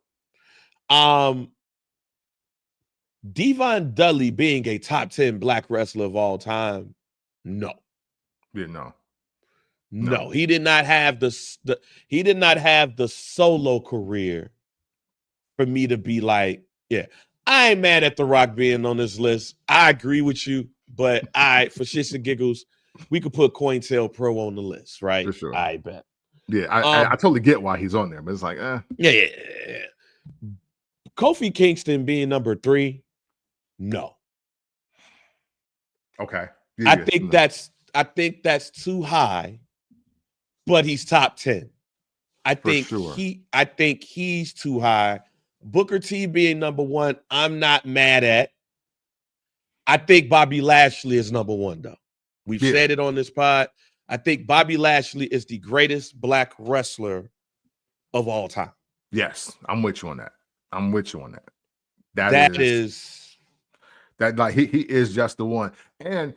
S2: Devon Dudley being a top 10 black wrestler of all time, no.
S1: Yeah, no.
S2: No, he did not have the solo career for me to be like, yeah, I ain't mad at The Rock being on this list. I agree with you, but for shits and giggles, we could put COINTELPRO Pro on the list, right?
S1: For sure.
S2: I bet.
S1: Yeah, I totally get why he's on there, but it's like,
S2: Yeah. Kofi Kingston being number 3, no.
S1: Okay.
S2: I think that's too high, but he's top 10. I think he's too high. Booker T being number 1, I'm not mad at. I think Bobby Lashley is number 1, though. We've said it on this pod. I think Bobby Lashley is the greatest black wrestler of all time.
S1: Yes, I'm with you on that.
S2: That is
S1: like he is just the one. And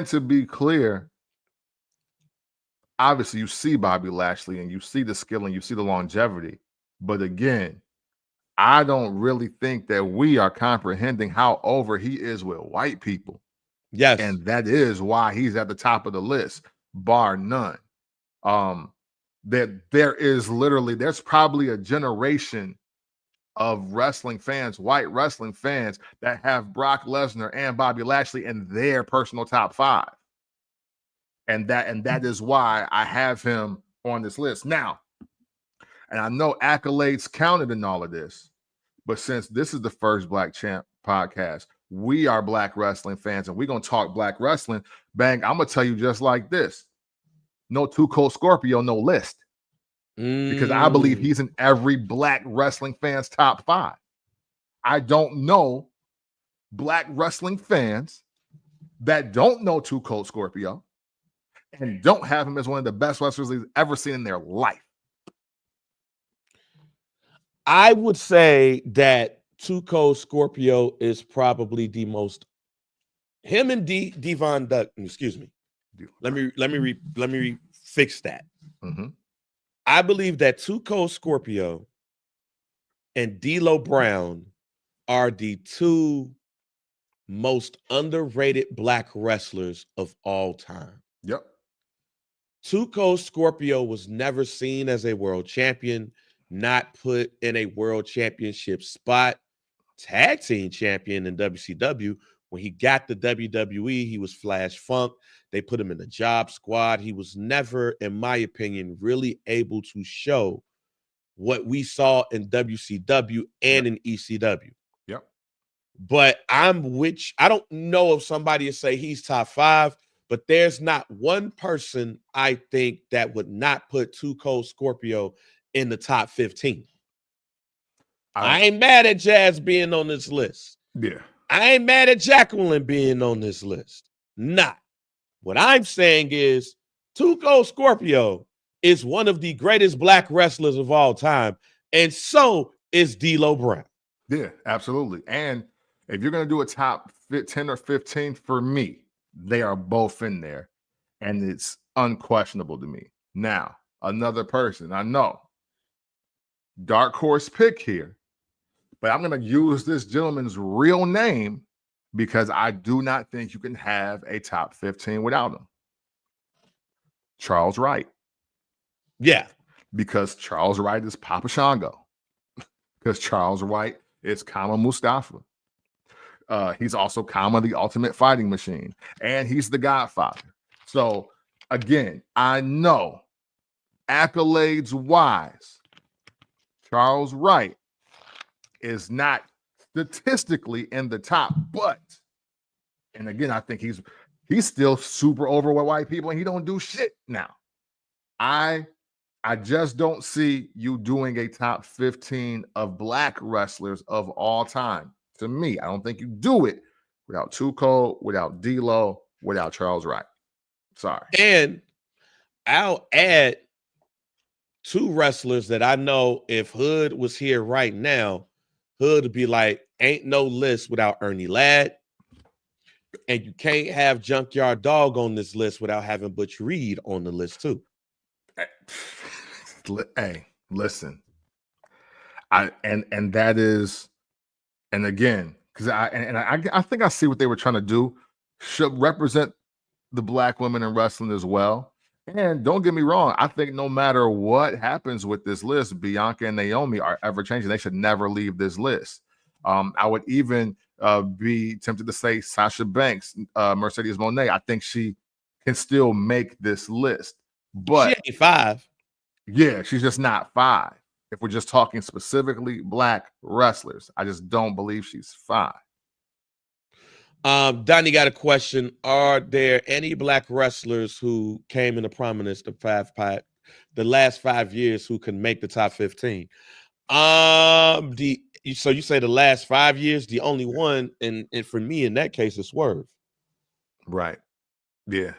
S1: to be clear, obviously you see Bobby Lashley and you see the skill and you see the longevity. But again, I don't really think that we are comprehending how over he is with white people.
S2: Yes.
S1: And that is why he's at the top of the list, bar none. That there's probably a generation of wrestling fans, white wrestling fans, that have Brock Lesnar and Bobby Lashley in their personal top 5. And that is why I have him on this list. Now, and I know accolades counted in all of this, but since this is the first Black Champ podcast, we are black wrestling fans and we're going to talk black wrestling. Bang, I'm going to tell you just like this. No Too Cold Scorpio, no list. Because I believe he's in every black wrestling fan's top 5. I don't know black wrestling fans that don't know Too Cold Scorpio and don't have him as one of the best wrestlers they've ever seen in their life.
S2: I would say that Too Cold Scorpio is probably the most. Him and Devon Dudley. Excuse me. Let me fix that.
S1: Mm-hmm.
S2: I believe that Too Cold Scorpio and D'Lo Brown are the 2 most underrated black wrestlers of all time.
S1: Yep.
S2: Too Cold Scorpio was never seen as a world champion, not put in a world championship spot, tag team champion in WCW. When he got the WWE, he was Flash Funk. They put him in the job squad. He was never, in my opinion, really able to show what we saw in WCW and in ECW.
S1: Yep.
S2: But I don't know if somebody would say he's top 5, but there's not one person I think that would not put Too Cold Scorpio in the top 15. I ain't mad at Jazz being on this list.
S1: Yeah.
S2: I ain't mad at Jacqueline being on this list. Not. What I'm saying is Too Cold Scorpio is one of the greatest black wrestlers of all time. And so is D'Lo Brown.
S1: Yeah, absolutely. And if you're going to do a top 10 or 15 for me, they are both in there. And it's unquestionable to me. Now, another person, I know, dark horse pick here, but I'm going to use this gentleman's real name because I do not think you can have a top 15 without him. Charles Wright.
S2: Yeah.
S1: Because Charles Wright is Papa Shango. Because Charles Wright is Kama Mustafa. He's also Kama, the Ultimate Fighting Machine. And he's the Godfather. So, again, I know accolades wise, Charles Wright is not statistically in the top, but, and again, I think he's still super over with white people and he don't do shit now. I just don't see you doing a top 15 of black wrestlers of all time. To me, I don't think you do it without Tuco, without D'Lo, without Charles Wright. Sorry.
S2: And I'll add 2 wrestlers that I know if Hood was here right now, Hood would be like, ain't no list without Ernie Ladd. And you can't have Junkyard Dog on this list without having Butch Reed on the list too.
S1: Hey, listen. And that is, and again, because I think I see what they were trying to do. Should represent the black women in wrestling as well. And don't get me wrong, I think no matter what happens with this list, Bianca and Naomi are ever changing. They should never leave this list. I would even be tempted to say Sasha Banks, Mercedes Moné. I think she can still make this list. But
S2: she ain't 5.
S1: Yeah, she's just not 5. If we're just talking specifically black wrestlers, I just don't believe she's 5.
S2: Donnie got a question. Are there any black wrestlers who came into prominence the last 5 years who can make the top 15? So you say the last 5 years, the only one, and for me in that case is Swerve.
S1: Right. Yeah.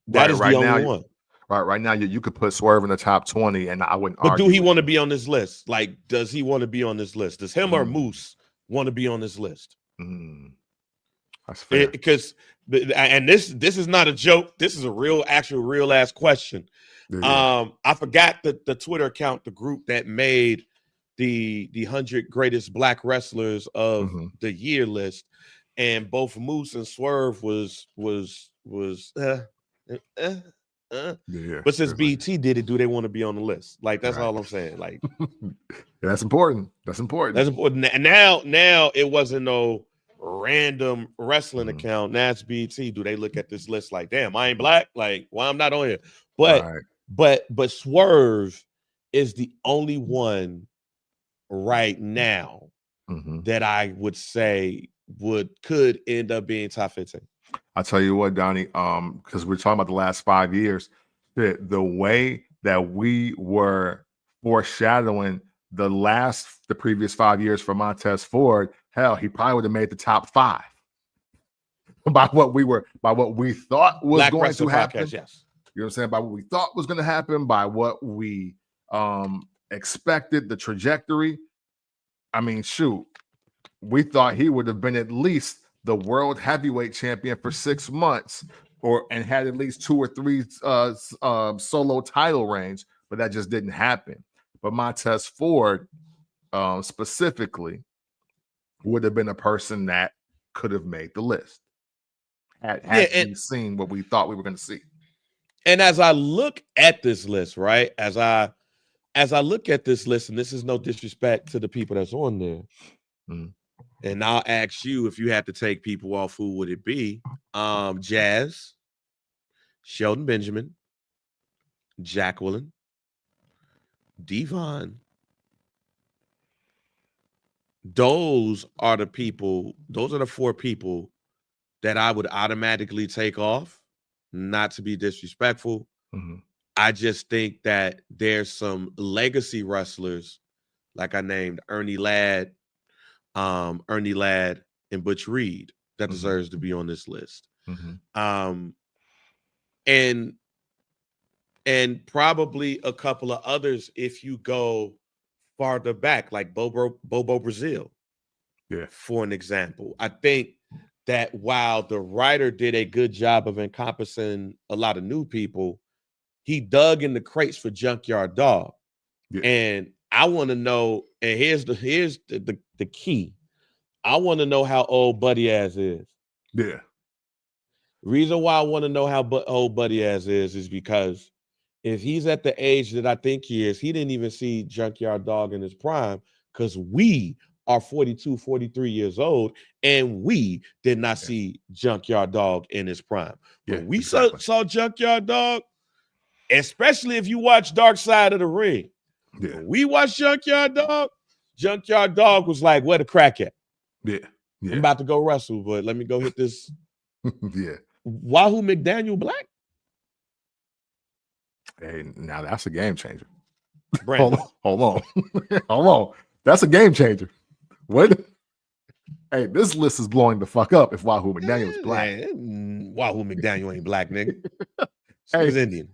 S2: That is the only one.
S1: Right now, you could put Swerve in the top 20, and I wouldn't
S2: But
S1: argue.
S2: do he want to be on this list? Like, does he want to be on this list? Does him or Moose want to be on this list?
S1: That's fair.
S2: Because, and this is not a joke. This is a real ass question. Yeah. I forgot the Twitter account, the group that made the 100 greatest black wrestlers of the year list, and both Moose and Swerve was but since BET did it, do they want to be on the list? Like, that's all I'm saying. Like,
S1: that's important. That's important.
S2: That's important. And now it wasn't no random wrestling account. Now it's BET. Do they look at this list like, damn, I ain't black? Like, why I'm not on here? But Swerve is the only one right now that I would say could end up being top 15.
S1: I'll tell you what, Donnie, because we're talking about the last 5 years, the way that we were foreshadowing the previous 5 years for Montez Ford, hell, he probably would have made the top 5 by what we thought was
S2: Black
S1: going to happen.
S2: Podcast, yes.
S1: You know what I'm saying? By what we thought was going to happen, by what we expected, the trajectory. I mean, shoot, we thought he would have been at least the world heavyweight champion for 6 months, and had at least 2 or 3 solo title reigns, but that just didn't happen. But Montez Ford specifically would have been a person that could have made the list had we seen what we thought we were going to see.
S2: And as I look at this list, right, as I look at this list, and this is no disrespect to the people that's on there, and I'll ask you, if you had to take people off, who would it be? Jazz, Sheldon Benjamin, Jacqueline, Devon. Those are the 4 people that I would automatically take off, not to be disrespectful. I just think that there's some legacy wrestlers, like I named Ernie Ladd, and Butch Reed, that deserves to be on this list. And probably a couple of others if you go farther back, like Bobo Brazil.
S1: Yeah.
S2: For an example, I think that while the writer did a good job of encompassing a lot of new people, he dug in the crates for Junkyard Dog.
S1: Yeah.
S2: And I want to know, and here's the key. I want to know how old Buddy Ass is.
S1: Yeah.
S2: Reason why I want to know how old Buddy Ass is because if he's at the age that I think he is, he didn't even see Junkyard Dog in his prime because we are 42, 43 years old, and we did not see Junkyard Dog in his prime. When we saw Junkyard Dog, especially if you watch Dark Side of the Ring, when we watched Junkyard Dog was like, where the crack at?
S1: Yeah.
S2: I'm about to go wrestle, but let me go hit this.
S1: Yeah.
S2: Wahoo McDaniel Black?
S1: Hey, now that's a game changer.
S2: Brandon.
S1: Hold on. That's a game changer. What? Hey, this list is blowing the fuck up if Wahoo McDaniel is black.
S2: Wahoo McDaniel ain't black, nigga.
S1: Hey,
S2: He's Indian.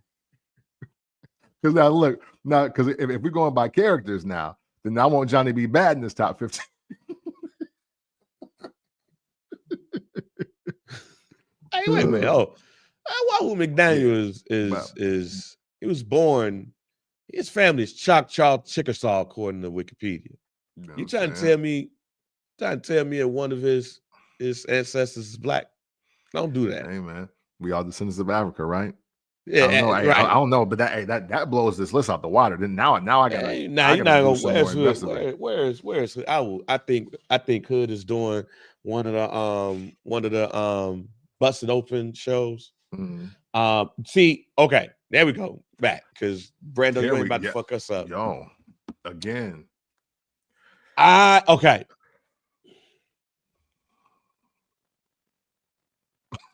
S1: Because now look, because if we're going by characters now, then I want Johnny B. Bad in this top 15.
S2: Hey, wait a minute. Wahoo McDaniel is he was born. His family is Chickasaw, according to Wikipedia. You trying to tell me that one of his ancestors is black? Don't do that.
S1: Hey man, we all descendants of Africa, right?
S2: Yeah,
S1: I don't know.
S2: right.
S1: I don't know, but that blows this list out the water. Then now I gotta.
S2: Hey, you're not gonna. Where's Hood? I think Hood is doing one of the Busted Open shows.
S1: Mm-hmm.
S2: See, okay, there we go. Back because Brando, you ain't about to fuck us up.
S1: Yo, again.
S2: Okay.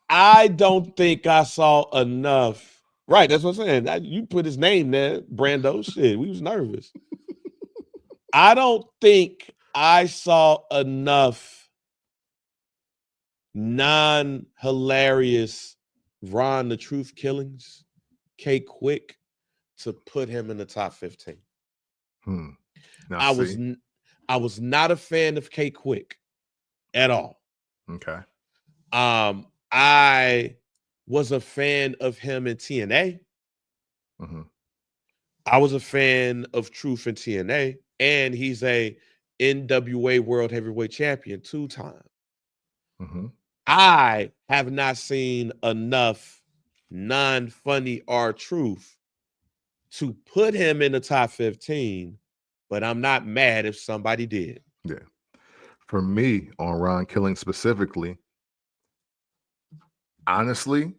S2: I don't think I saw enough. Right, that's what I'm saying. You put his name there, Brando. Shit, we was nervous. I don't think I saw enough non-hilarious Ron the Truth killings, K Quick, to put him in the top 15. I was not a fan of K Quick at all.
S1: Okay.
S2: I was a fan of him in TNA.
S1: Mm-hmm.
S2: I was a fan of Truth in TNA, and he's a NWA World Heavyweight Champion 2 times.
S1: Mm-hmm.
S2: I have not seen enough non-funny R-Truth to put him in the top 15, but I'm not mad if somebody did.
S1: Yeah. For me, on Ron Killing specifically, honestly,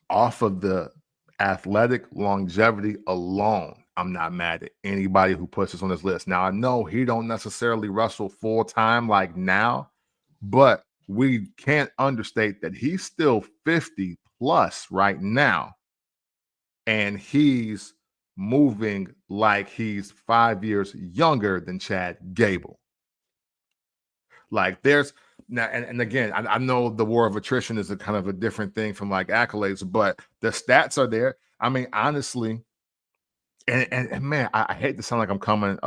S1: off of the athletic longevity alone, I'm not mad at anybody who puts this on this list. Now, I know he don't necessarily wrestle full-time like now, but we can't understate that he's still 50 plus right now, and he's moving like he's 5 years younger than Chad Gable. Like there's now, and again, I know the war of attrition is a kind of a different thing from like accolades, but the stats are there. I mean, honestly, and man, I hate to sound like I'm coming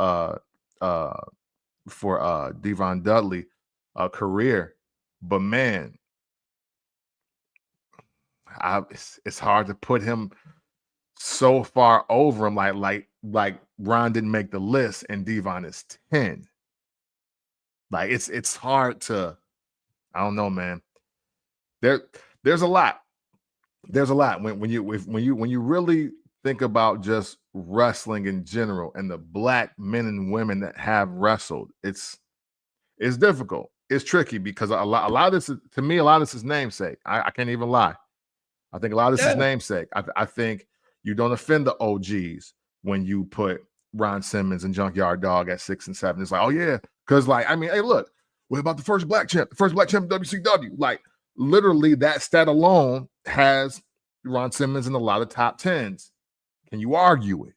S1: for Devon Dudley career, but man, it's hard to put him so far over him. Like Ron didn't make the list and Devon is 10. Like it's hard to, I don't know, man. There's a lot. There's a lot when you really think about just wrestling in general and the black men and women that have wrestled. It's difficult. It's tricky because a lot of this is, to me, a lot of this is namesake. I can't even lie. I think a lot of this is namesake. I think you don't offend the OGs when you put Ron Simmons and Junkyard Dog at 6 and 7. It's like, oh yeah, because like, I mean, hey, look, what about the first black champ in WCW? Like literally that stat alone has Ron Simmons in a lot of top 10s. Can you argue it?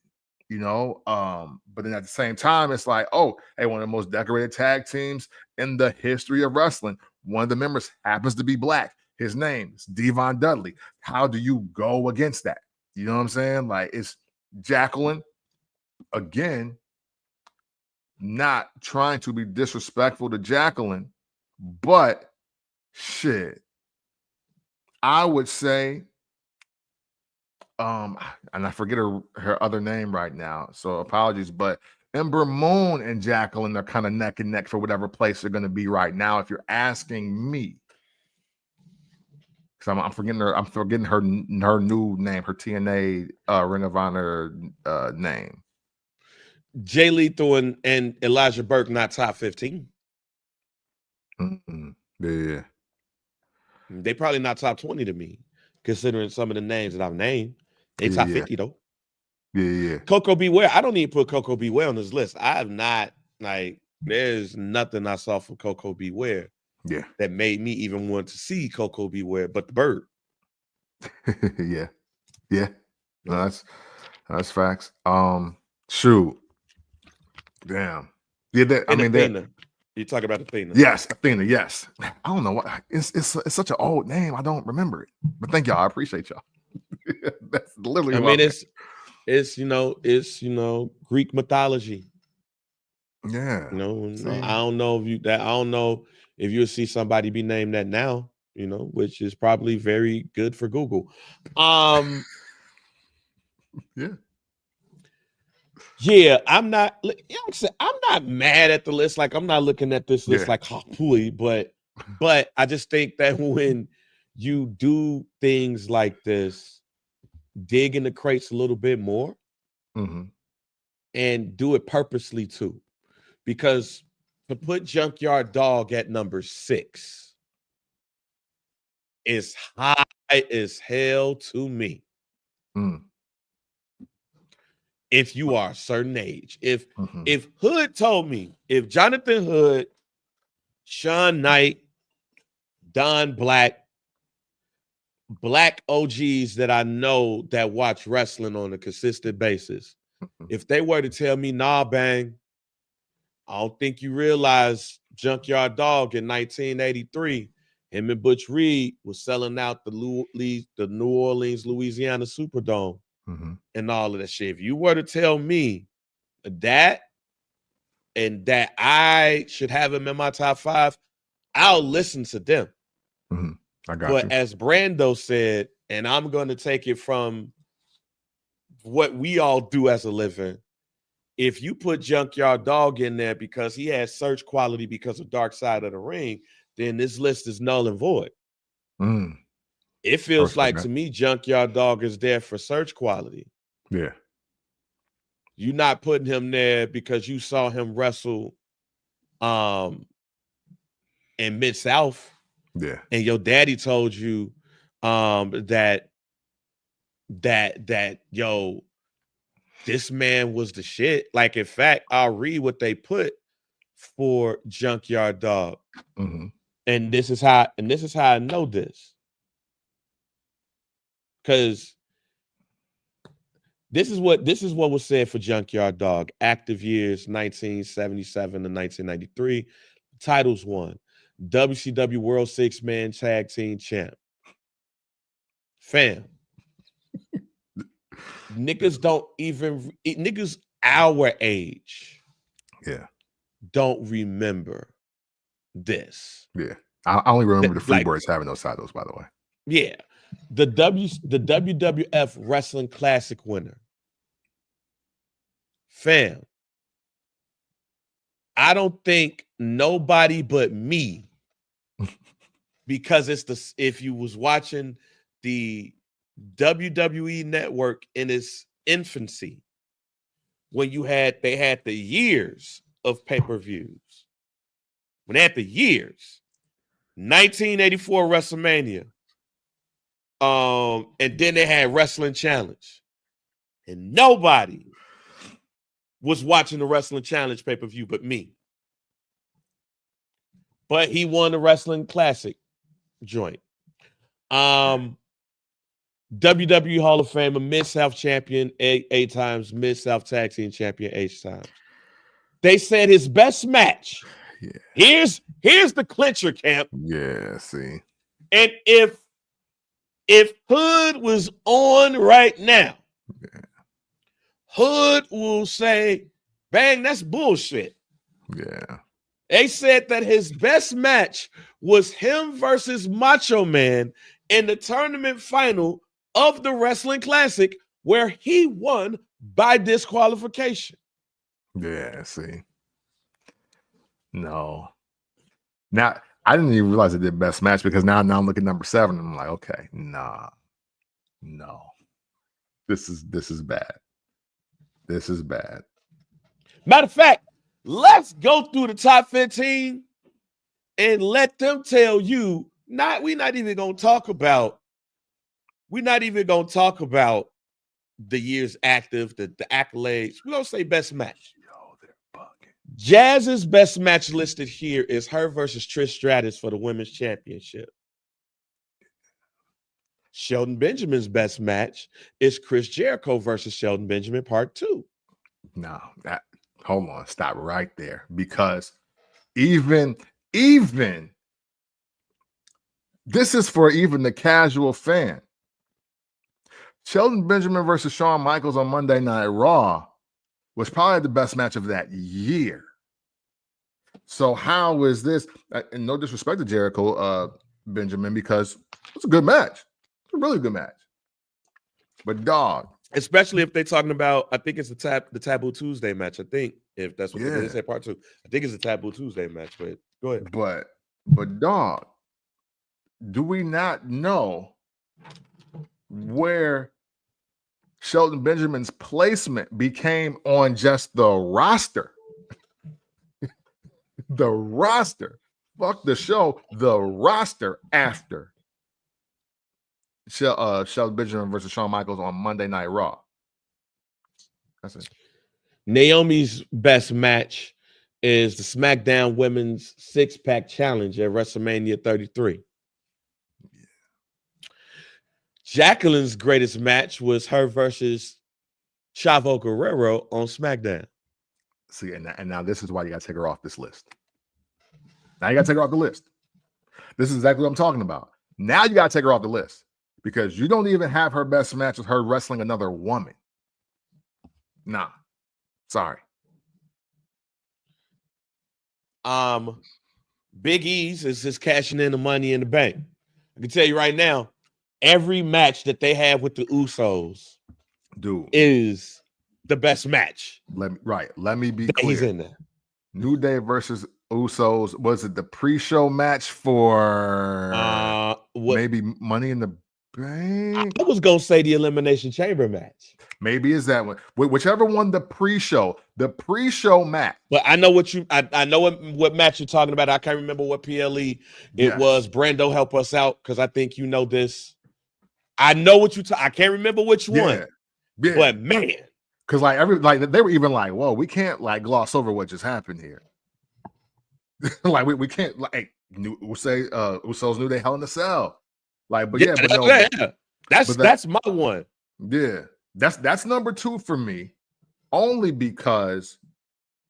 S1: You know, but then at the same time, it's like, oh, hey, one of the most decorated tag teams in the history of wrestling. One of the members happens to be black. His name is Devon Dudley. How do you go against that? You know what I'm saying? Like, it's Jacqueline. Again, not trying to be disrespectful to Jacqueline, but shit, I would say, and I forget her other name right now, so apologies, but Ember Moon and Jacqueline are kind of neck and neck for whatever place they're going to be right now, if you're asking me. Because I'm forgetting her new name, her TNA Ring of Honor name.
S2: Jay Lethal and Elijah Burke not top 15.
S1: Yeah.
S2: They probably not top 20 to me, considering some of the names that I've named. They top 50 though.
S1: Yeah.
S2: Coco Beware. I don't need to put Coco Beware on this list. I have not, there's nothing I saw from Coco Beware that made me even want to see Coco Beware, but the bird.
S1: Yeah. No, that's facts. Shoot. Damn. Yeah,
S2: You talk about Athena.
S1: Yes, Athena, yes. I don't know what it's such an old name. I don't remember it. But thank y'all. I appreciate y'all. That's literally
S2: it's Greek mythology.
S1: Yeah.
S2: I don't know if you'll see somebody be named that now, which is probably very good for Google. Yeah, I'm not mad at the list. Like, I'm not looking at this list like hopefully, but I just think that when you do things like this, dig in the crates a little bit more and do it purposely too. Because to put Junkyard Dog at number 6 is high as hell to me. If you are a certain age. If Hood told me, if Jonathan Hood, Sean Knight, Don Black OGs that I know that watch wrestling on a consistent basis, if they were to tell me, nah, Bang, I don't think you realize Junkyard Dog in 1983, him and Butch Reed was selling out the New Orleans, Louisiana Superdome and all of that shit. If you were to tell me that and that I should have him in my top 5, I'll listen to them.
S1: I got you.
S2: As Brando said, and I'm going to take it from what we all do as a living, if you put Junkyard Dog in there because he has search quality because of Dark Side of the Ring, then this list is null and void. It feels like to me, Junkyard Dog is there for search quality.
S1: Yeah.
S2: You're not putting him there because you saw him wrestle in Mid-South.
S1: Yeah.
S2: And your daddy told you that yo, this man was the shit. Like, in fact, I'll read what they put for Junkyard Dog. And this is how I know this. Because this is what was said for Junkyard Dog. Active years 1977 to 1993. Titles won. WCW World 6-Man Tag Team Champ. Fam. Niggas our age.
S1: Yeah.
S2: Don't remember this.
S1: Yeah. I only remember the Freebirds having those titles, by the way.
S2: Yeah. The WWF Wrestling Classic winner. Fam. I don't think nobody but me, because if you was watching the WWE network in its infancy, when they had the years of pay-per-views, when they had the years, 1984 WrestleMania, and then they had Wrestling Challenge, and nobody was watching the Wrestling Challenge pay-per-view but me. But he won the Wrestling Classic joint. WWE Hall of Famer, Mid-South Champion 8 times, Mid-South Tag Team Champion 8 times. They said his best match.
S1: Yeah.
S2: Here's the clincher, Camp.
S1: Yeah, see.
S2: And if Hood was on right now, Hood will say, Bang, that's bullshit.
S1: Yeah.
S2: They said that his best match was him versus Macho Man in the tournament final of the Wrestling Classic, where he won by disqualification.
S1: Yeah, see. No. Now, I didn't even realize it did best match because now I'm looking at number 7. I'm like, okay, nah. No. This is bad. This is bad.
S2: Matter of fact, let's go through the top 15 and let them tell you. We're not even gonna talk about the years active, the accolades. We're gonna say best match.
S1: Yo, they're bugging.
S2: Jazz's best match listed here is her versus Trish Stratus for the women's championship. Shelton Benjamin's best match is Chris Jericho versus Shelton Benjamin Part 2.
S1: No, hold on, stop right there. Because even this is for even the casual fan. Shelton Benjamin versus Shawn Michaels on Monday Night Raw was probably the best match of that year. So how is this? And no disrespect to Jericho Benjamin, because it's a good match. It's a really good match. But dog,
S2: especially if they're talking about, I think it's the Taboo Tuesday match. I think if that's what they say, Part 2. I think it's a Taboo Tuesday match. But go ahead.
S1: But dog, do we not know where Shelton Benjamin's placement became on just the roster? The roster. Fuck the show. The roster after Shelton Benjamin versus Shawn Michaels on Monday Night Raw. That's it.
S2: Naomi's best match is the SmackDown Women's Six-Pack Challenge at WrestleMania 33. Yeah. Jacqueline's greatest match was her versus Chavo Guerrero on SmackDown.
S1: See, and now this is why you got to take her off this list. Now you got to take her off the list. This is exactly what I'm talking about. Now you got to take her off the list because you don't even have her best match with her wrestling another woman. Nah. Sorry.
S2: Big E's is just cashing in the Money in the Bank. I can tell you right now, every match that they have with the Usos,
S1: dude,
S2: is the best match.
S1: Let me be clear.
S2: He's in there.
S1: New Day versus Usos. Was it the pre-show match for maybe Money in the Bank?
S2: I was gonna say the Elimination Chamber match.
S1: Maybe is that one. Whichever one, the pre-show match.
S2: But I know I know what match you're talking about. I can't remember what PLE it was. Brando, help us out because I think you know this. I know what I can't remember which one.
S1: Yeah.
S2: But man.
S1: Because they were even like, whoa, we can't like gloss over what just happened here. Like we can't say Usos New Day Hell in a Cell. Like, but
S2: that's my one.
S1: Yeah. That's number 2 for me, only because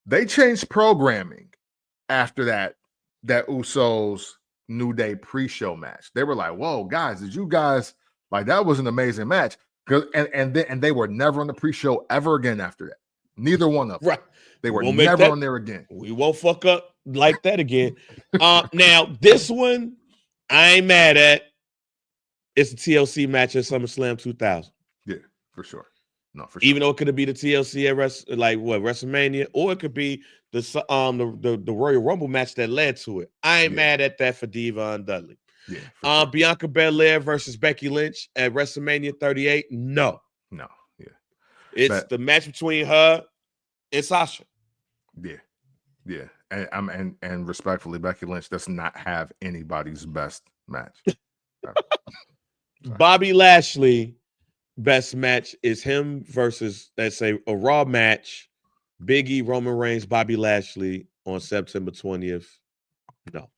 S1: they changed programming after that Usos New Day pre-show match. They were like, "Whoa, guys, did you guys like that was an amazing match?" And they were never on the pre-show ever again after that. Neither one of them. Right. They were never on there again.
S2: We won't fuck up like that again. Now this one I ain't mad at. It's a TLC match at SummerSlam 2000.
S1: Yeah. For sure. No, for sure.
S2: Even though it could be the TLC at WrestleMania, or it could be the Royal Rumble match that led to it. I ain't mad at that for Diva and Dudley.
S1: Yeah.
S2: Sure. Bianca Belair versus Becky Lynch at WrestleMania 38. No.
S1: Yeah.
S2: It's the match between her and Sasha.
S1: Yeah. And respectfully, Becky Lynch does not have anybody's best match.
S2: Bobby Lashley. Best match is him versus, let's say, a Raw match, Big E, Roman Reigns, Bobby Lashley on September 20th. No.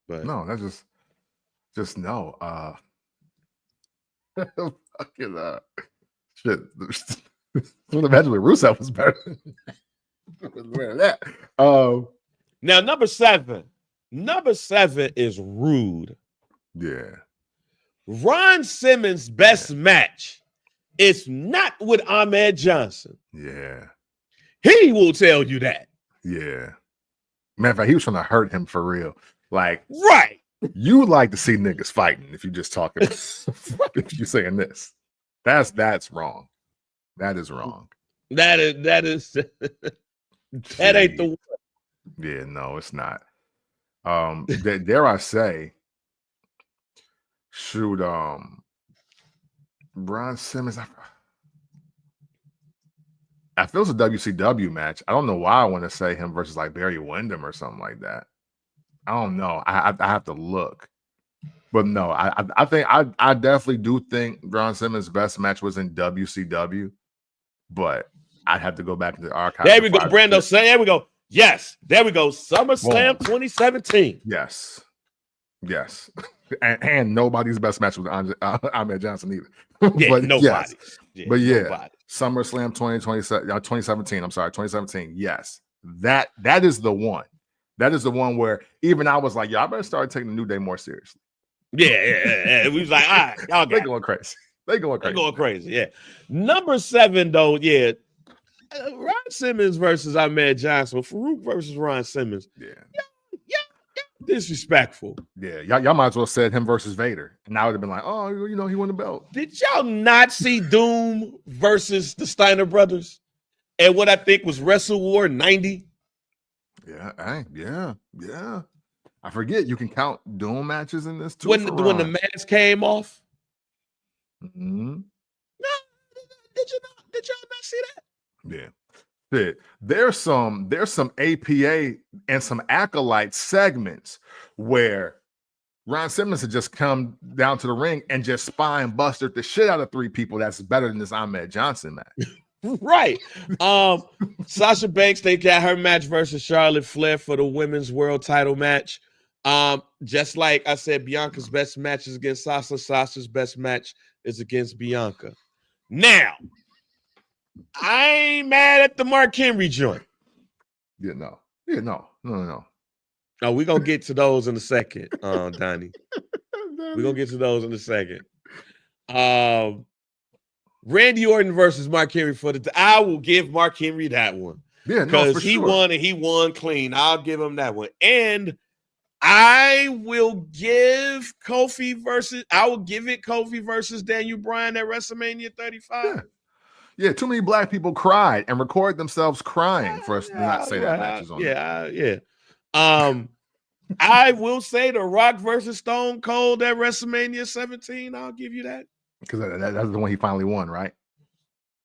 S1: But no, that's just no. Fucking shit. Would imagine with Rusev was better. That.
S2: Now number 7. Number 7 is Rude.
S1: Yeah.
S2: Ron Simmons' best match is not with Ahmed Johnson.
S1: Yeah.
S2: He will tell you that.
S1: Yeah. Matter of fact, he was trying to hurt him for real. Like,
S2: Right.
S1: you would like to see niggas fighting if you just talking, if you saying this. That's wrong. That is wrong.
S2: That is that ain't the one.
S1: Yeah, no, it's not. Dare I say, shoot, Ron Simmons. I feel it's a WCW match. I don't know why I want to say him versus like Barry Windham or something like that. I don't know. I have to look. But no, I think I definitely do think Ron Simmons' best match was in WCW, but I'd have to go back into the archives.
S2: There we go, Brando. Say, there we go. Yes, there we go. SummerSlam 2017.
S1: Yes. And nobody's best match was Ahmed Johnson either.
S2: Yeah,
S1: but
S2: nobody.
S1: Yes.
S2: Yeah,
S1: but yeah,
S2: nobody.
S1: SummerSlam 2017. I'm sorry, 2017. Yes, that is the one. That is the one where even I was like, y'all better start taking the New Day more seriously.
S2: Yeah. We was like, all right, y'all
S1: they going crazy. They going crazy.
S2: Yeah. Number 7, though, yeah. Ron Simmons versus Ahmed Johnson. Farouk versus Ron Simmons.
S1: Yeah.
S2: Disrespectful.
S1: Yeah. Y'all might as well said him versus Vader. And I would have been like, oh, he won the belt.
S2: Did y'all not see Doom versus the Steiner brothers? And what I think was Wrestle War 90?
S1: Yeah. I forget you can count Doom matches in this too.
S2: When the mask came off.
S1: Mm-hmm.
S2: No, did y'all not see that?
S1: Yeah. There's some APA and some acolyte segments where Ron Simmons had just come down to the ring and just spine busted the shit out of 3 people. That's better than this Ahmed Johnson match.
S2: Right. Sasha Banks, they got her match versus Charlotte Flair for the women's world title match. Just like I said, Bianca's best match is against Sasha. Sasha's best match is against Bianca. Now, I ain't mad at the Mark Henry joint.
S1: No.
S2: Oh, we're going to get to those in a second, Donnie. We're going to get to those in a second. Randy Orton versus Mark Henry I will give Mark Henry that one.
S1: Yeah,
S2: because he won and he won clean. I'll give him that one. And I will give Kofi versus Daniel Bryan at WrestleMania 35.
S1: Yeah, too many black people cried and recorded themselves crying for us to not say that match is on.
S2: Yeah. I will say The Rock versus Stone Cold at WrestleMania 17. I'll give you that.
S1: Because that's the one he finally won, right?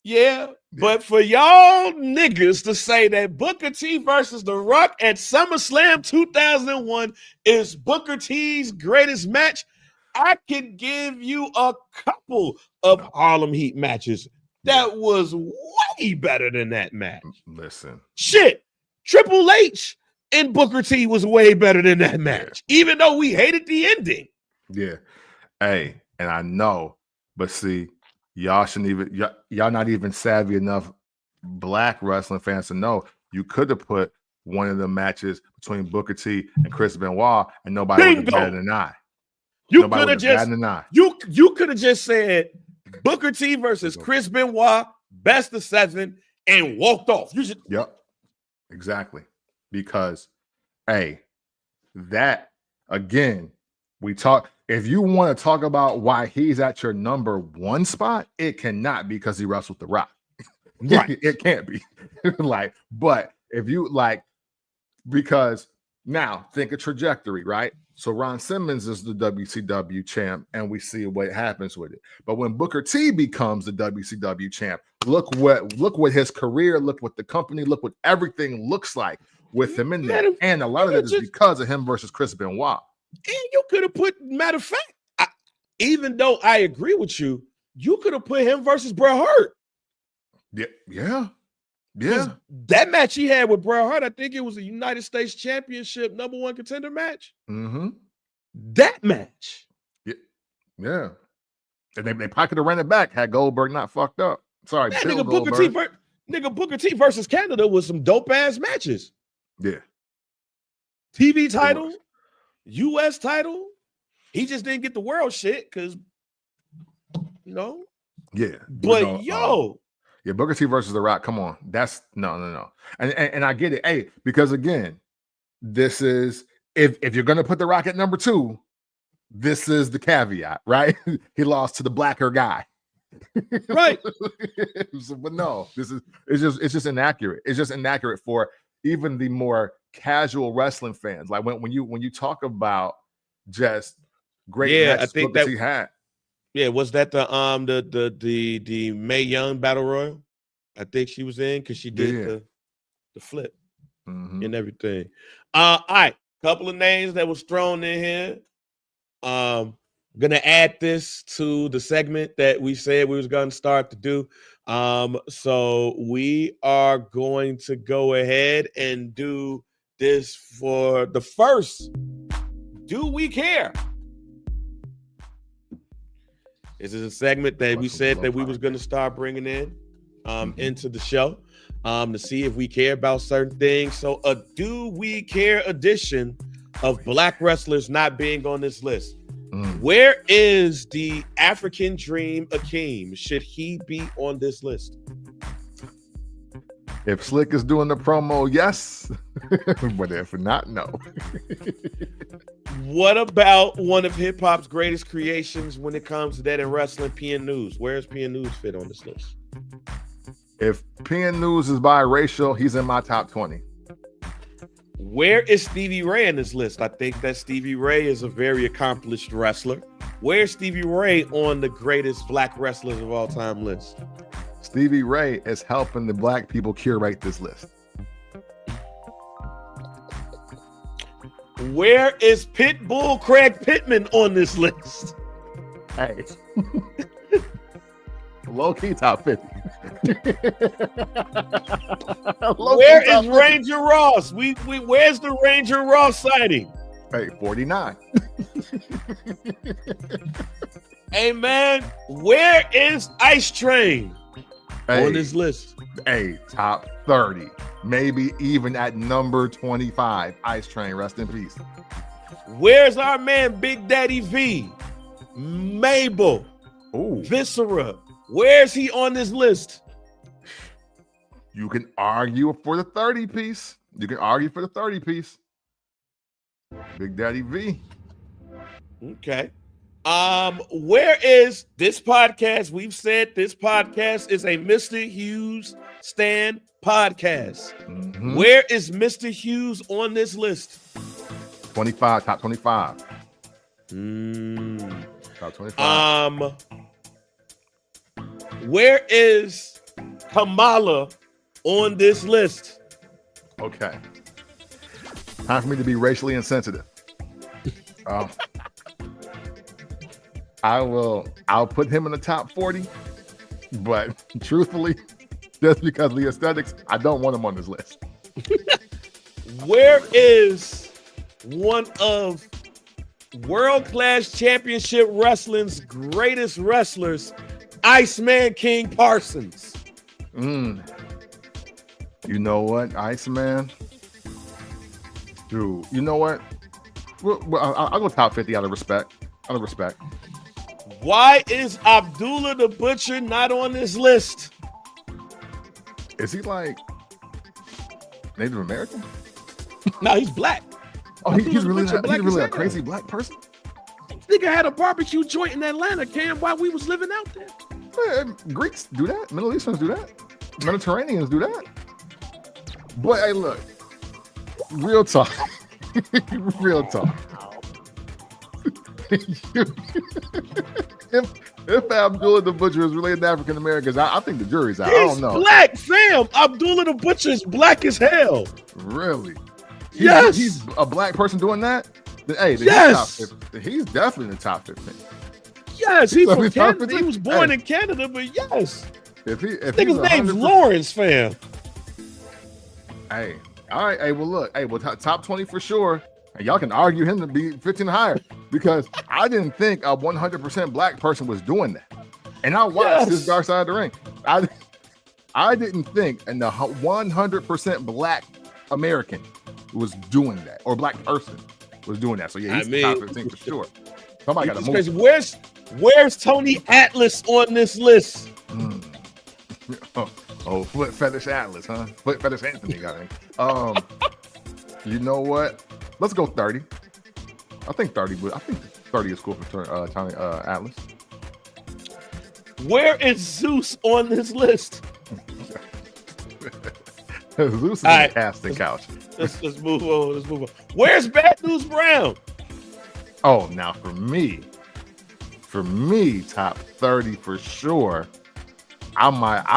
S2: Yeah, but for y'all niggas to say that Booker T versus The Rock at SummerSlam 2001 is Booker T's greatest match, I could give you a couple of Harlem Heat matches that was way better than that match.
S1: Listen.
S2: Shit, Triple H and Booker T was way better than that match, even though we hated the ending.
S1: Yeah. Hey, and I know, but see, y'all shouldn't even, y'all not even savvy enough black wrestling fans to know you could have put one of the matches between Booker T and Chris Benoit and nobody would have batted an eye.
S2: You could have just said Booker T versus Chris Benoit, best of 7, and walked off.
S1: Yep. Exactly. Because, hey, that again, if you want to talk about why he's at your number 1 spot, it cannot because he wrestled The Rock.
S2: Right.
S1: It can't be. But if you because now think of trajectory, right? So Ron Simmons is the WCW champ, and we see what happens with it. But when Booker T becomes the WCW champ, look what his career, look what the company, look what everything looks like with him in there. And a lot of it is because of him versus Chris Benoit.
S2: And you could have put, matter of fact, even though I agree with you, you could have put him versus Bret Hart.
S1: Yeah.
S2: That match he had with Bret Hart, I think it was a United States Championship #1 contender match.
S1: Mm-hmm.
S2: That match.
S1: Yeah. And they probably could have ran it back had Goldberg not fucked up. Sorry, Bill Goldberg.
S2: Booker T versus Canada was some dope ass matches.
S1: Yeah.
S2: TV title, US title. He just didn't get the world shit because,
S1: Yeah.
S2: But
S1: Yeah, Booker T versus The Rock. Come on, that's no. And I get it. Hey, because again, this is if you're gonna put The Rock at number 2, this is the caveat, right? He lost to the blacker guy,
S2: Right?
S1: But no, it's just inaccurate. It's just inaccurate for even the more casual wrestling fans. Like when you talk about just great matches
S2: I think
S1: Booker T had.
S2: Yeah, was that the Mae Young Battle Royal? I think she was in because she did the flip and everything. All right, couple of names that was thrown in here. Gonna add this to the segment that we said we was gonna start to do. So we are going to go ahead and do this for the first Do We Care? This is a segment that we said that we was going to start bringing in into the show to see if we care about certain things. So a Do We Care edition of black wrestlers not being on this list. Where is the African Dream Akeem? Should he be on this list?
S1: If Slick is doing the promo, yes. But if not, no.
S2: What about one of hip hop's greatest creations when it comes to that in wrestling, PN News? Where's PN News fit on this list?
S1: If PN News is biracial, he's in my top 20.
S2: Where is Stevie Ray in this list? I think that Stevie Ray is a very accomplished wrestler. Where's Stevie Ray on the greatest black wrestlers of all time list?
S1: Stevie Ray is helping the black people curate this list.
S2: Where is Pitbull Craig Pittman on this list?
S1: Hey. Low-key top 50.
S2: Where is Ranger Ross? Where's the Ranger Ross sighting?
S1: Hey, 49.
S2: Hey, man, where is Ice Train on this list?
S1: Hey, top 30. Maybe even at number 25. Ice Train, rest in peace.
S2: Where's our man Big Daddy V? Mabel.
S1: Ooh.
S2: Viscera. Where's he on this list?
S1: You can argue for the 30 piece. You can argue for the 30 piece. Big Daddy V.
S2: Okay. Where is this podcast? We've said this podcast is a Mr. Hughes Stan podcast. Where is Mr. Hughes on this list?
S1: 25, top 25. Top 25.
S2: Where is Kamala on this list?
S1: Okay. Time for me to be racially insensitive. I'll put him in the top 40, but truthfully, just because of the aesthetics, I don't want him on this list.
S2: Where is one of world-class championship wrestling's greatest wrestlers, Iceman King Parsons?
S1: You know what, Iceman? Dude, you know what? Well, I'll go top 50 out of respect.
S2: Why is Abdullah the Butcher not on this list?
S1: Is he like Native American?
S2: No, he's black.
S1: Oh, he's really a crazy black person?
S2: This nigga had a barbecue joint in Atlanta, Cam, while we was living out there.
S1: Greeks do that. Middle Easterns do that. Mediterraneans do that. But hey, look, real talk. Real talk. if Abdullah the Butcher is related to African Americans, I think the jury's out. I don't know.
S2: Black, fam. Abdullah the Butcher is black as hell.
S1: Really?
S2: Yes.
S1: He's a black person doing that? Hey,
S2: yes.
S1: He's definitely in the top 15.
S2: Yes, he's from Canada. He was born in Canada, but yes.
S1: If
S2: nigga's name's Lawrence, fam.
S1: Hey, all right. Hey, well, look. Hey, well, top 20 for sure. And y'all can argue him to be 15 higher because I didn't think a 100% black person was doing that. And I watched this Dark Side of the Ring. I didn't think and the 100% black American was doing that, or black person was doing that. So yeah, he's top 15 for sure. Somebody got to move.
S2: Where's Tony Atlas on this list?
S1: Oh, Foot Fetish Atlas, huh? Foot Fetish Anthony got it. You know what? Let's go 30. I think 30 is cool for Tony Atlas.
S2: Where is Zeus on this list?
S1: Zeus is a casting couch.
S2: Let's move on. Where's Bad News Brown?
S1: Oh, now for me, top 30 for sure. I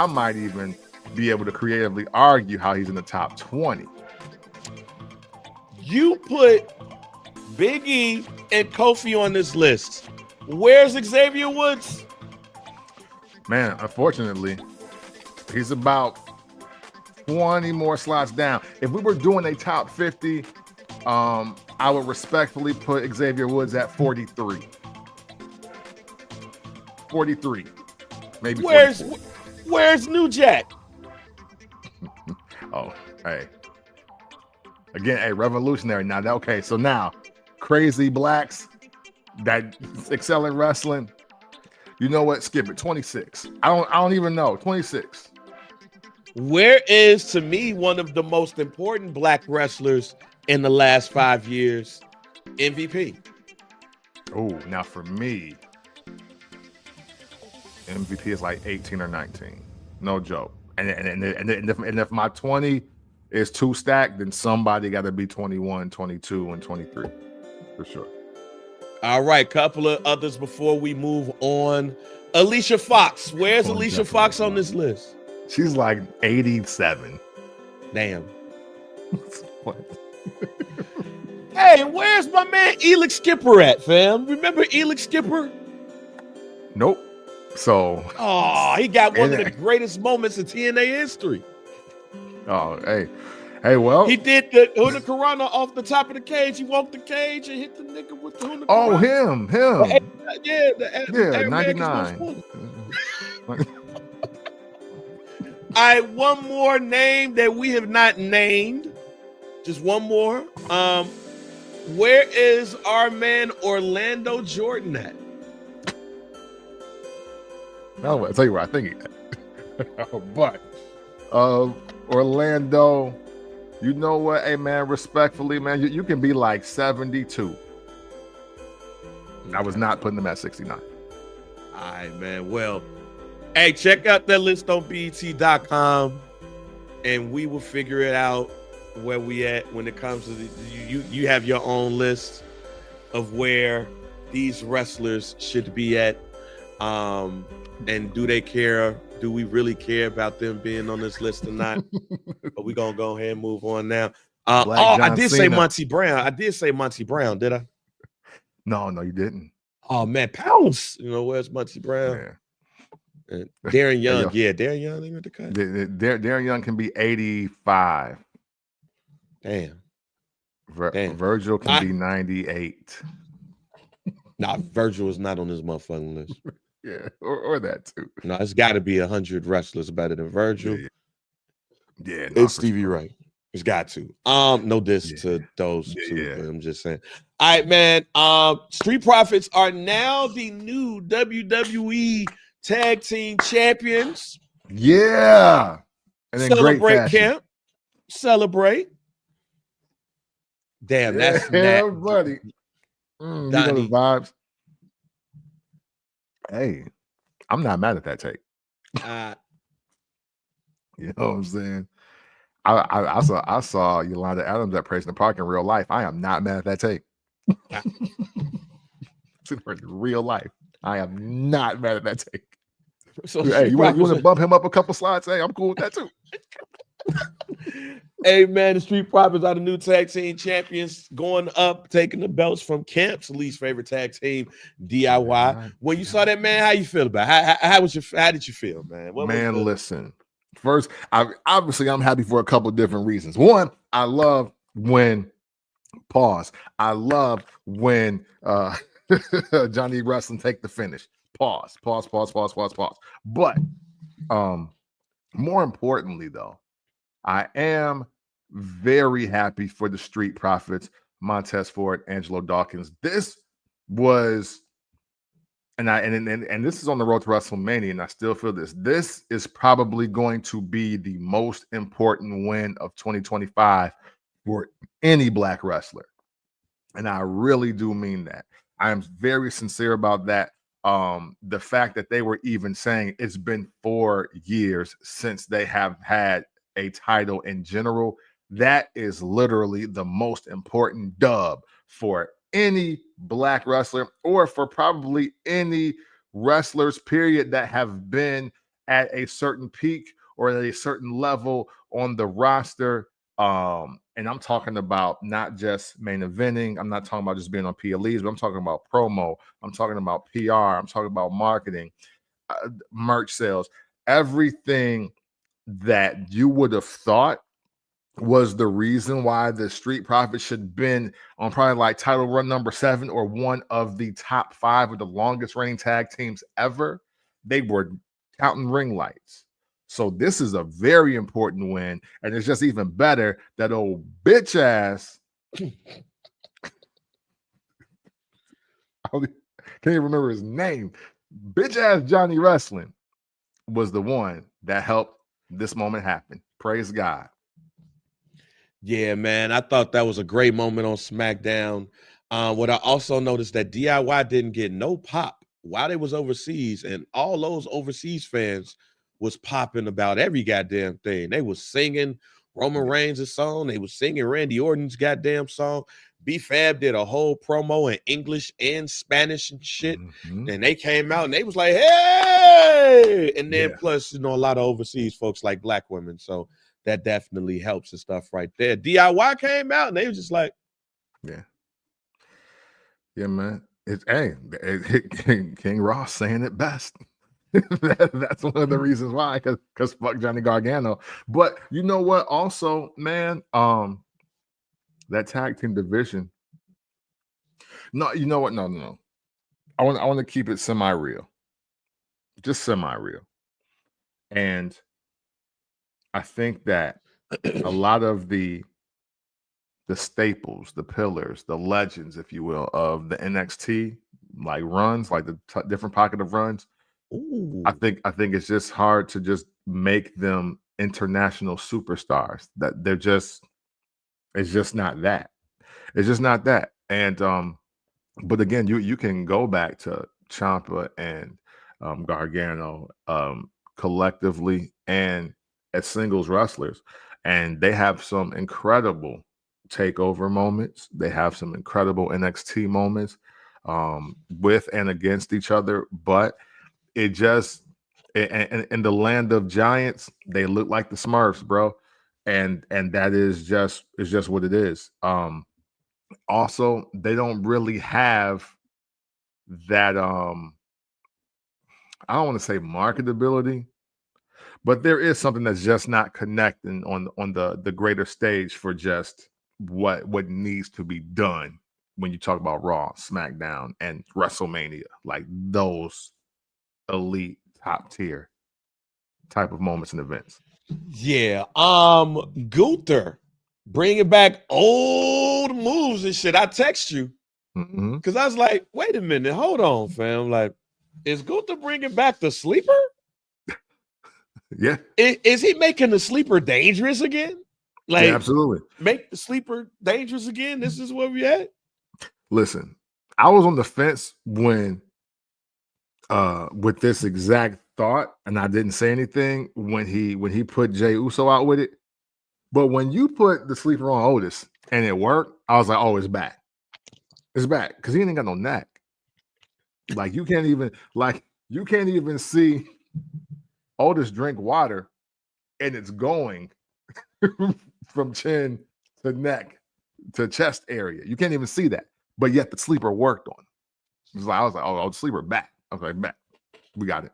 S1: might even be able to creatively argue how he's in the top 20.
S2: You put Big E and Kofi on this list. Where's Xavier Woods?
S1: Man, unfortunately, he's about 20 more slots down. If we were doing a top 50, I would respectfully put Xavier Woods at 43. 43. Maybe 44.
S2: Where's New Jack?
S1: Oh, hey. Again, hey, revolutionary. Now, okay, so now, crazy blacks that excel in wrestling. You know what? Skip it. 26. I don't even know. 26.
S2: Where is, to me, one of the most important black wrestlers in the last 5 years, MVP?
S1: Oh, now for me, MVP is like 18 or 19. No joke. And if my 20 is too stacked, then somebody got to be 21, 22, and 23 for sure.
S2: All right, couple of others before we move on. Alicia Fox. Where's Alicia Fox on this list?
S1: She's like 87.
S2: Damn.
S1: What?
S2: Hey, where's my man Elix Skipper at, fam? Remember Elix Skipper?
S1: Nope. So.
S2: Oh, he got one of the greatest moments in TNA history.
S1: Oh, hey, well.
S2: He did the Hurricanrana off the top of the cage. He walked the cage and hit the nigga with the Hurricanrana.
S1: Oh, him.
S2: Yeah,
S1: 99.
S2: All right, one more name that we have not named. Just one more. Where is our man Orlando Jordan at?
S1: I'll tell you where I think he but Orlando, you know what? Hey, man, respectfully, man, you can be like 72. I was not putting them at 69.
S2: All right, man. Well, hey, check out that list on BET.com, and we will figure it out where we at when it comes to you have your own list of where these wrestlers should be at. And do they care? Do we really care about them being on this list or not? But we're gonna go ahead and move on now. I did say Monty Brown. Did I?
S1: No, you didn't.
S2: Oh man, Pounce. You know, where's Monty Brown? Yeah. Darren Young. Darren Young ain't with the cut.
S1: Darren Young can be 85.
S2: Damn.
S1: Virgil can be 98.
S2: Nah, Virgil is not on this motherfucking list.
S1: Yeah, or that too.
S2: No, it's got to be 100 wrestlers better than Virgil.
S1: Yeah,
S2: it's Stevie Ray. It's got to. No diss to those two. But I'm just saying. All right, man. Street Profits are now the new WWE Tag Team Champions.
S1: Yeah. And then
S2: celebrate camp. Celebrate. Damn, that's
S1: buddy. You know the vibes. Hey, I'm not mad at that take. You know what I'm saying? I saw Yolanda Adams at Praise in the Park in real life. I am not mad at that take. In real life, I am not mad at that take. So hey, you want to bump him up a couple slots? Hey, I'm cool with that too.
S2: Hey man, the Street Profits are the new tag team champions, going up, taking the belts from Camp's least favorite tag team, DIY. When you saw that, man, how you feel about it? How did you feel, man?
S1: Listen. First, I'm happy for a couple of different reasons. One, I love when Johnny Wrestling take the finish. Pause. But more importantly, though, I am very happy for the Street Profits, Montez Ford, Angelo Dawkins. This was and this is on the road to WrestleMania, and I still feel this. This is probably going to be the most important win of 2025 for any black wrestler. And I really do mean that. I am very sincere about that. The fact that they were even saying it's been 4 years since they have had a title in general, that is literally the most important dub for any black wrestler, or for probably any wrestlers, period, that have been at a certain peak or at a certain level on the roster. And I'm talking about not just main eventing. I'm not talking about just being on PLEs, but I'm talking about promo. I'm talking about PR. I'm talking about marketing, merch sales, everything that you would have thought was the reason why the Street Profits should have been on probably like title run number 7 or one of the top 5 of the longest reigning tag teams ever. They were counting ring lights. So this is a very important win, and it's just even better that old bitch ass. I can't even remember his name. Bitch ass Johnny Wrestling was the one that helped this moment happen. Praise God.
S2: Yeah, man. I thought that was a great moment on SmackDown. What I also noticed that DIY didn't get no pop while they was overseas, and all those overseas fans was popping about every goddamn thing. They was singing Roman Reigns' song. They was singing Randy Orton's goddamn song. B-Fab did a whole promo in English and Spanish and shit.
S1: Mm-hmm.
S2: And they came out and they was like, hey! And then plus, a lot of overseas folks like black women. So that definitely helps and stuff right there. DIY came out and they was just like,
S1: yeah, man. King Ross saying it best. That's one of the reasons why, because fuck Johnny Gargano. But you know what? Also, man, that tag team division. No, you know what? No. I want to keep it semi-real, just semi-real, and I think that a lot of the staples, the pillars, the legends, if you will, of the NXT like runs, like the different pocket of runs.
S2: ooh.
S1: I think it's just hard to just make them international superstars. That they're just, it's just not that. It's just not that. And but again, you can go back to Ciampa and Gargano collectively and as singles wrestlers, and they have some incredible takeover moments. They have some incredible NXT moments with and against each other, but it just in the land of giants, they look like the Smurfs, bro. And that is just what it is. Also, they don't really have that I don't want to say marketability, but there is something that's just not connecting on the greater stage for just what needs to be done when you talk about Raw, SmackDown, and WrestleMania, like those elite top tier type of moments and events.
S2: Yeah. Gunther bringing back old moves and shit. I text you because I was like, wait a minute, hold on, fam. Like, is Gunther bringing back the sleeper?
S1: Yeah.
S2: Is he making the sleeper dangerous again? Like,
S1: yeah, absolutely.
S2: Make the sleeper dangerous again? This is where we at?
S1: Listen, I was on the fence when with this exact thought, and I didn't say anything when he put Jey Uso out with it. But when you put the sleeper on Otis and it worked, I was like, oh, it's back. It's back because he ain't got no neck. Like you can't even see Otis drink water, and it's going from chin to neck to chest area. You can't even see that, but yet the sleeper worked on it. I was like, oh, the sleeper back. I was like, back. We got it.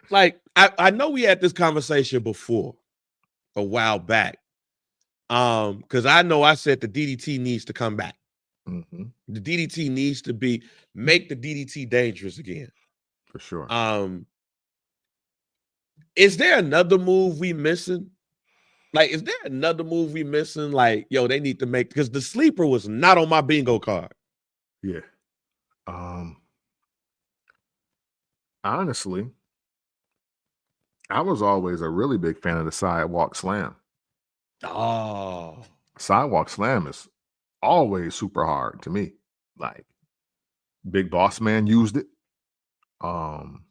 S2: Like I know we had this conversation before a while back. Because I know I said the DDT needs to come back.
S1: Mm-hmm.
S2: The DDT needs to make the DDT dangerous again.
S1: For sure.
S2: Is there another move we missing? Like, is there another move we missing? Like, yo, they need to make, because the sleeper was not on my bingo card.
S1: Yeah. Honestly, I was always a really big fan of the sidewalk slam.
S2: Oh,
S1: Sidewalk slam is always super hard to me. Like Big Boss Man used it. Um,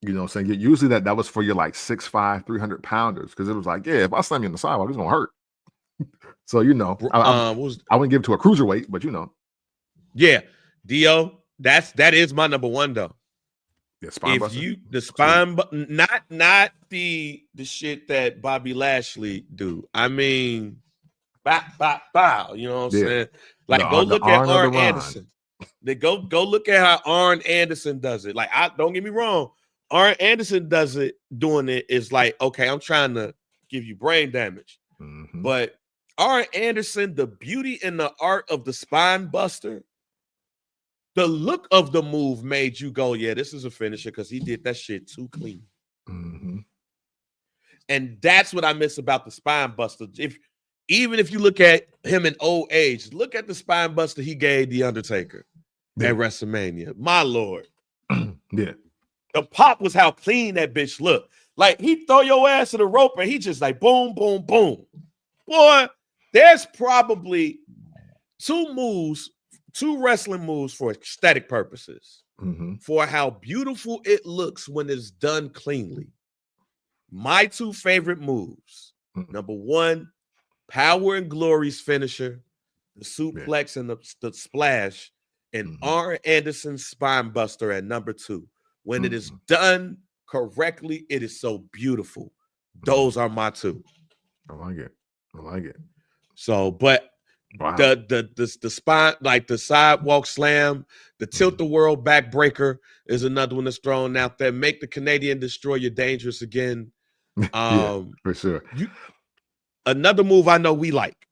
S1: you know what I'm saying? Usually that was for your like 6'5", 300 pounders, because it was like, yeah, if I slam you in the sidewalk, it's gonna hurt. So
S2: what was
S1: I wouldn't give it to a cruiserweight, but
S2: yeah, Dio. That is my number one though.
S1: yeah, spine
S2: If
S1: buster.
S2: you the spine, but not the shit that Bobby Lashley do. I mean, bow, bow, bow. You know what I'm
S1: Yeah,
S2: saying? Like, go
S1: the
S2: look at
S1: Arn of the
S2: Arn
S1: Ron.
S2: Anderson. They go look at how Arn Anderson does it. Like, don't get me wrong, Arn Anderson does it. Doing it is like, okay, I'm trying to give you brain damage, but Arn Anderson, the beauty and the art of the spine buster. The look of the move made you go, yeah, this is a finisher, because he did that shit too clean. And that's what I miss about the spine buster. Even if you look at him in old age, look at the spine buster he gave The Undertaker at WrestleMania. My Lord.
S1: Yeah.
S2: The pop was how clean that bitch looked. Like, he throw your ass to the rope and he just like boom, boom, boom. Boy, there's probably two wrestling moves for aesthetic purposes, for how beautiful it looks when it's done cleanly. My two favorite moves. Number one, Power and Glory's finisher, the suplex and the splash, and Arn Anderson's spine buster at number two. When it is done correctly, it is so beautiful. Those are my two.
S1: I like it.
S2: So, but wow. The spine, like the sidewalk slam, the tilt the world backbreaker is another one that's thrown out there. Make the Canadian Destroyer dangerous again.
S1: Yeah, for sure.
S2: Another move I know we like,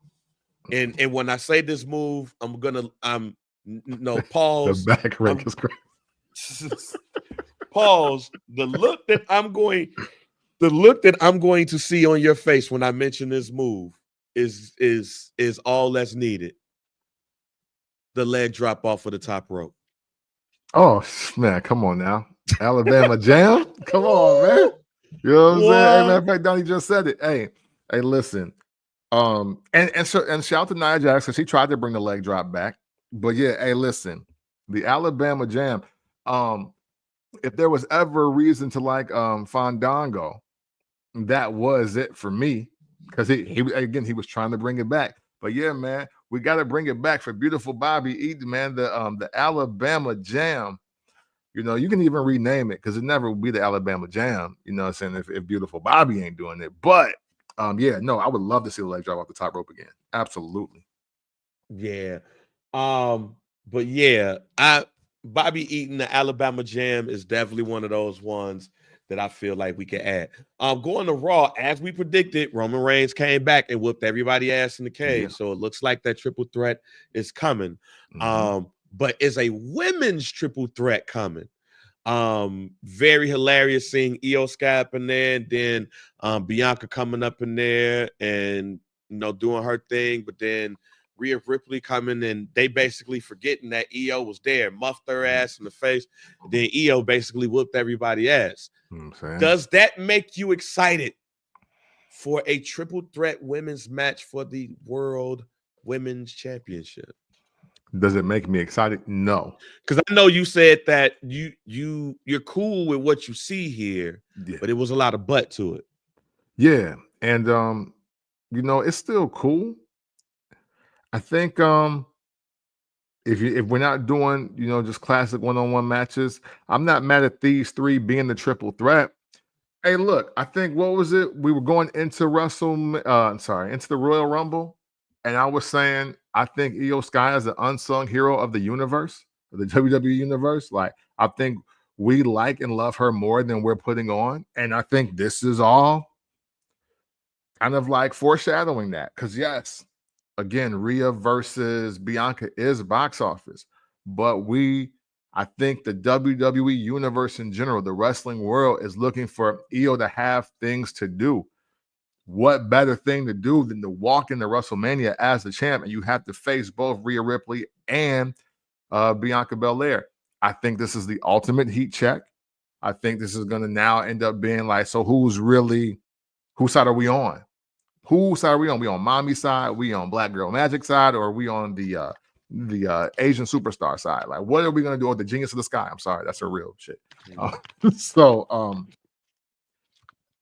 S2: and when I say this move, I'm pause.
S1: The back rank is great.
S2: Pause. The look that I'm going to see on your face when I mention this move is all that's needed. The leg drop off of the top rope.
S1: Oh man, come on now. Alabama Jam? Come on, man. You know what I'm saying? Hey, matter of fact, Donnie just said it. Hey, listen. And shout out to Nia Jax, because she tried to bring the leg drop back. But yeah, hey, listen, the Alabama Jam. If there was ever a reason to like Fandango, that was it for me. Because he was trying to bring it back. But yeah, man, we got to bring it back for beautiful Bobby Eaton, man. The Alabama Jam. You know, you can even rename it, because it never will be the Alabama Jam. You know what I'm saying? If beautiful Bobby ain't doing it. But yeah, no, I would love to see the leg drop off the top rope again. Absolutely.
S2: Yeah. But yeah, Bobby Eaton, the Alabama Jam is definitely one of those ones that I feel like we can add. Going to Raw, as we predicted, Roman Reigns came back and whooped everybody ass in the cage. Yeah. So it looks like that triple threat is coming. But is a women's triple threat coming? Very hilarious seeing Io Sky up in there, and then Bianca coming up in there and doing her thing, but then Rhea Ripley coming, and they basically forgetting that Io was there, muffed her ass in the face. Then Io basically whooped everybody ass. Does that make you excited for a triple threat women's match for the World Women's Championship?
S1: Does it make me excited? No,
S2: because I know you said that you're cool with what you see here, but it was a lot of butt to it.
S1: Yeah, and it's still cool. I think if we're not doing just classic one-on-one matches, I'm not mad at these three being the triple threat. Hey, look, I think what was it? We were going into into the Royal Rumble, and I was saying I think Io Sky is the unsung hero of the universe, of the WWE universe. Like, I think we like and love her more than we're putting on, and I think this is all kind of like foreshadowing that. Because yes, again, Rhea versus Bianca is box office, but I think the WWE universe in general, the wrestling world, is looking for Io to have things to do. What better thing to do than to walk into WrestleMania as the champ, and you have to face both Rhea Ripley and Bianca Belair? I think this is the ultimate heat check. I think this is going to now end up being like, so whose side are we on? Whose side are we on? We on mommy's side? We on Black Girl Magic side? Or are we on the Asian superstar side? Like, what are we going to do with the Genius of the Sky? I'm sorry, that's a real shit.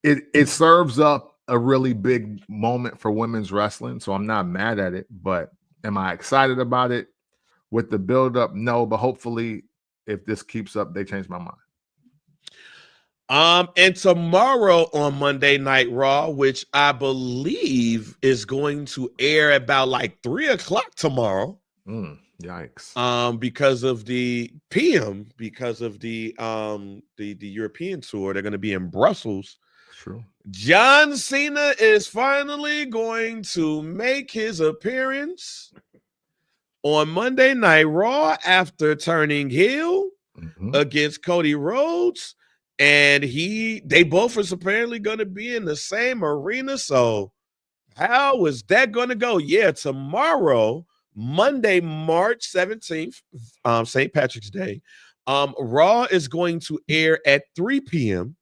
S1: It serves up a really big moment for women's wrestling, so I'm not mad at it. But am I excited about it with the build up? No, but hopefully, if this keeps up, they change my mind.
S2: And tomorrow on Monday Night Raw, which I believe is going to air about like 3:00 tomorrow.
S1: Yikes.
S2: Because of the PM, because of the European tour, they're going to be in Brussels.
S1: True.
S2: John Cena is finally going to make his appearance on Monday Night Raw after turning heel against Cody Rhodes. And they both are apparently going to be in the same arena. So how is that going to go? Yeah, tomorrow, Monday, March 17th, St. Patrick's Day, Raw is going to air at 3 p.m.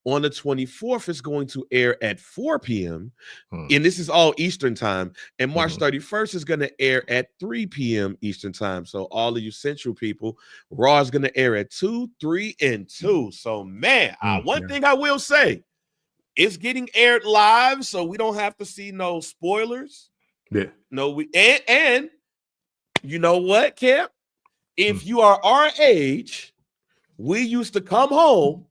S2: On the 24th, it's going to air at 4 p.m. And this is all Eastern time. And March 31st is going to air at 3 p.m. Eastern time. So all of you Central people, Raw is going to air at 2, 3, and 2. So, man, one thing I will say, it's getting aired live, so we don't have to see no spoilers.
S1: Yeah.
S2: No, and you know what, Cap? If you are our age, we used to come home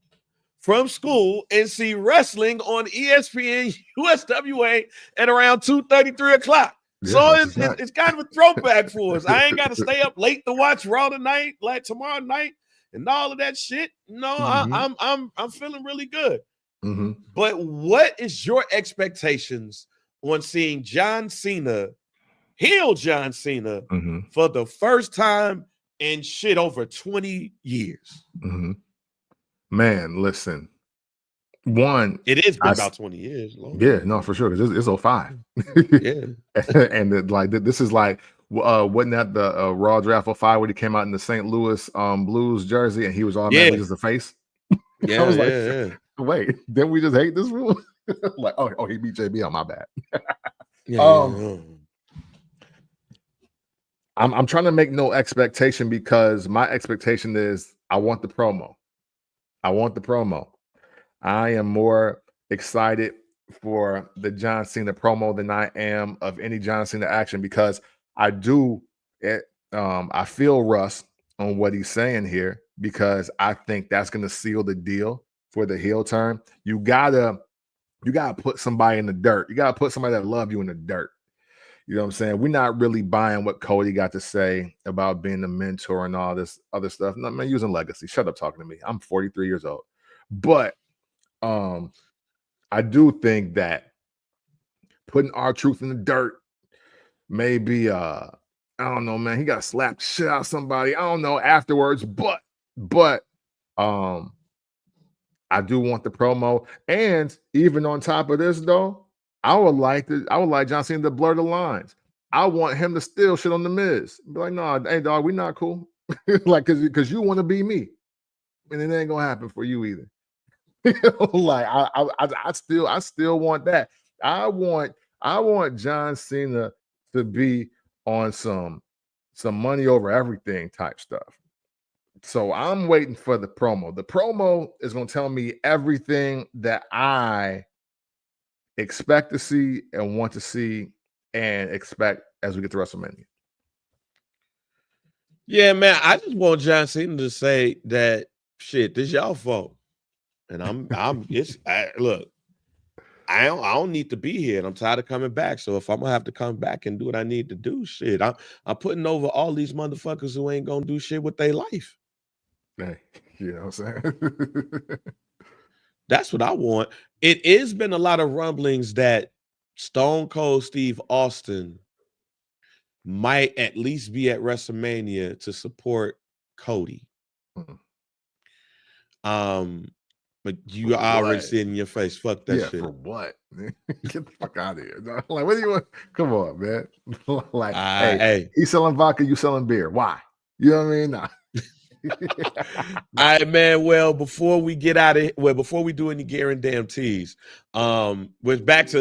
S2: from school and see wrestling on ESPN USWA at around 2:30, 3 o'clock. So it's kind of a throwback for us. I ain't got to stay up late to watch Raw tonight, like tomorrow night, and all of that shit. No, I'm feeling really good. But what is your expectations on seeing John Cena, heel John Cena, for the first time in shit over 20 years?
S1: Man, listen. One,
S2: it is been about 20 years. Long.
S1: Yeah, no, for sure. Because it's 05.
S2: Yeah.
S1: And this is like, wasn't that the Raw Draft 05 when he came out in the St. Louis Blues jersey and he was automatically just a face?
S2: Yeah,
S1: I was like, wait, didn't we just hate this rule? Like, oh, he beat JB on my bad. I'm trying to make no expectation because my expectation is I want the promo. I am more excited for the John Cena promo than I am of any John Cena action because I feel Russ on what he's saying here because I think that's going to seal the deal for the heel turn. You gotta put somebody in the dirt. You gotta put somebody that love you in the dirt. You know what I'm saying? We're not really buying what Cody got to say about being a mentor and all this other stuff. No, man, using legacy. Shut up talking to me. I'm 43 years old. But I do think that putting R-Truth in the dirt, maybe I don't know, man. He got slapped shit out of somebody. I don't know afterwards, but I do want the promo. And even on top of this, though, I would like John Cena to blur the lines. I want him to steal shit on the Miz. Be like, no, hey dog, we not cool. Like, cause you want to be me, and it ain't gonna happen for you either. Like I still want that. I want John Cena to be on some money over everything type stuff. So I'm waiting for the promo. The promo is gonna tell me everything that I expect to see and want to see and expect as we get to WrestleMania.
S2: Yeah, man. I just want John Cena to say that shit, this y'all fault. And look, I don't need to be here, and I'm tired of coming back. So if I'm gonna have to come back and do what I need to do, shit, I'm putting over all these motherfuckers who ain't gonna do shit with their life.
S1: Hey, you know what I'm saying?
S2: That's what I want. It has been a lot of rumblings that Stone Cold Steve Austin might at least be at WrestleMania to support Cody. But you already see it in your face. Fuck that shit.
S1: For what? Get the fuck out of here. Like, what do you want? Come on, man. Like, hey, he's selling vodka, you selling beer. Why? You know what I mean? Nah.
S2: All right, man. Well, before we get out of before we do any guarantees, we're back to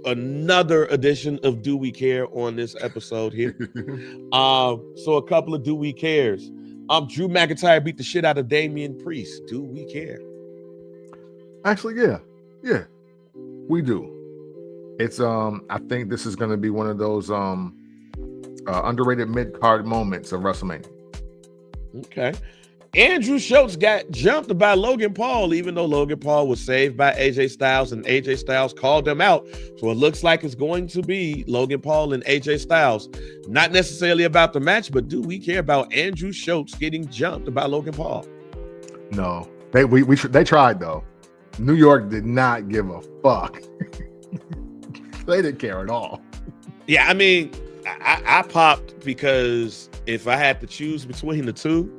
S2: another edition of Do We Care on this episode here. So a couple of Do We Cares. Drew McIntyre beat the shit out of Damian Priest. Do we care?
S1: Actually, yeah, we do. It's I think this is going to be one of those underrated mid-card moments of WrestleMania.
S2: Okay. Andrew Schultz got jumped by Logan Paul, even though Logan Paul was saved by AJ Styles, and AJ Styles called him out. So it looks like it's going to be Logan Paul and AJ Styles. Not necessarily about the match, but do we care about Andrew Schultz getting jumped by Logan Paul?
S1: No, they tried though. New York did not give a fuck. They didn't care at all.
S2: Yeah, I mean, I popped because if I had to choose between the two,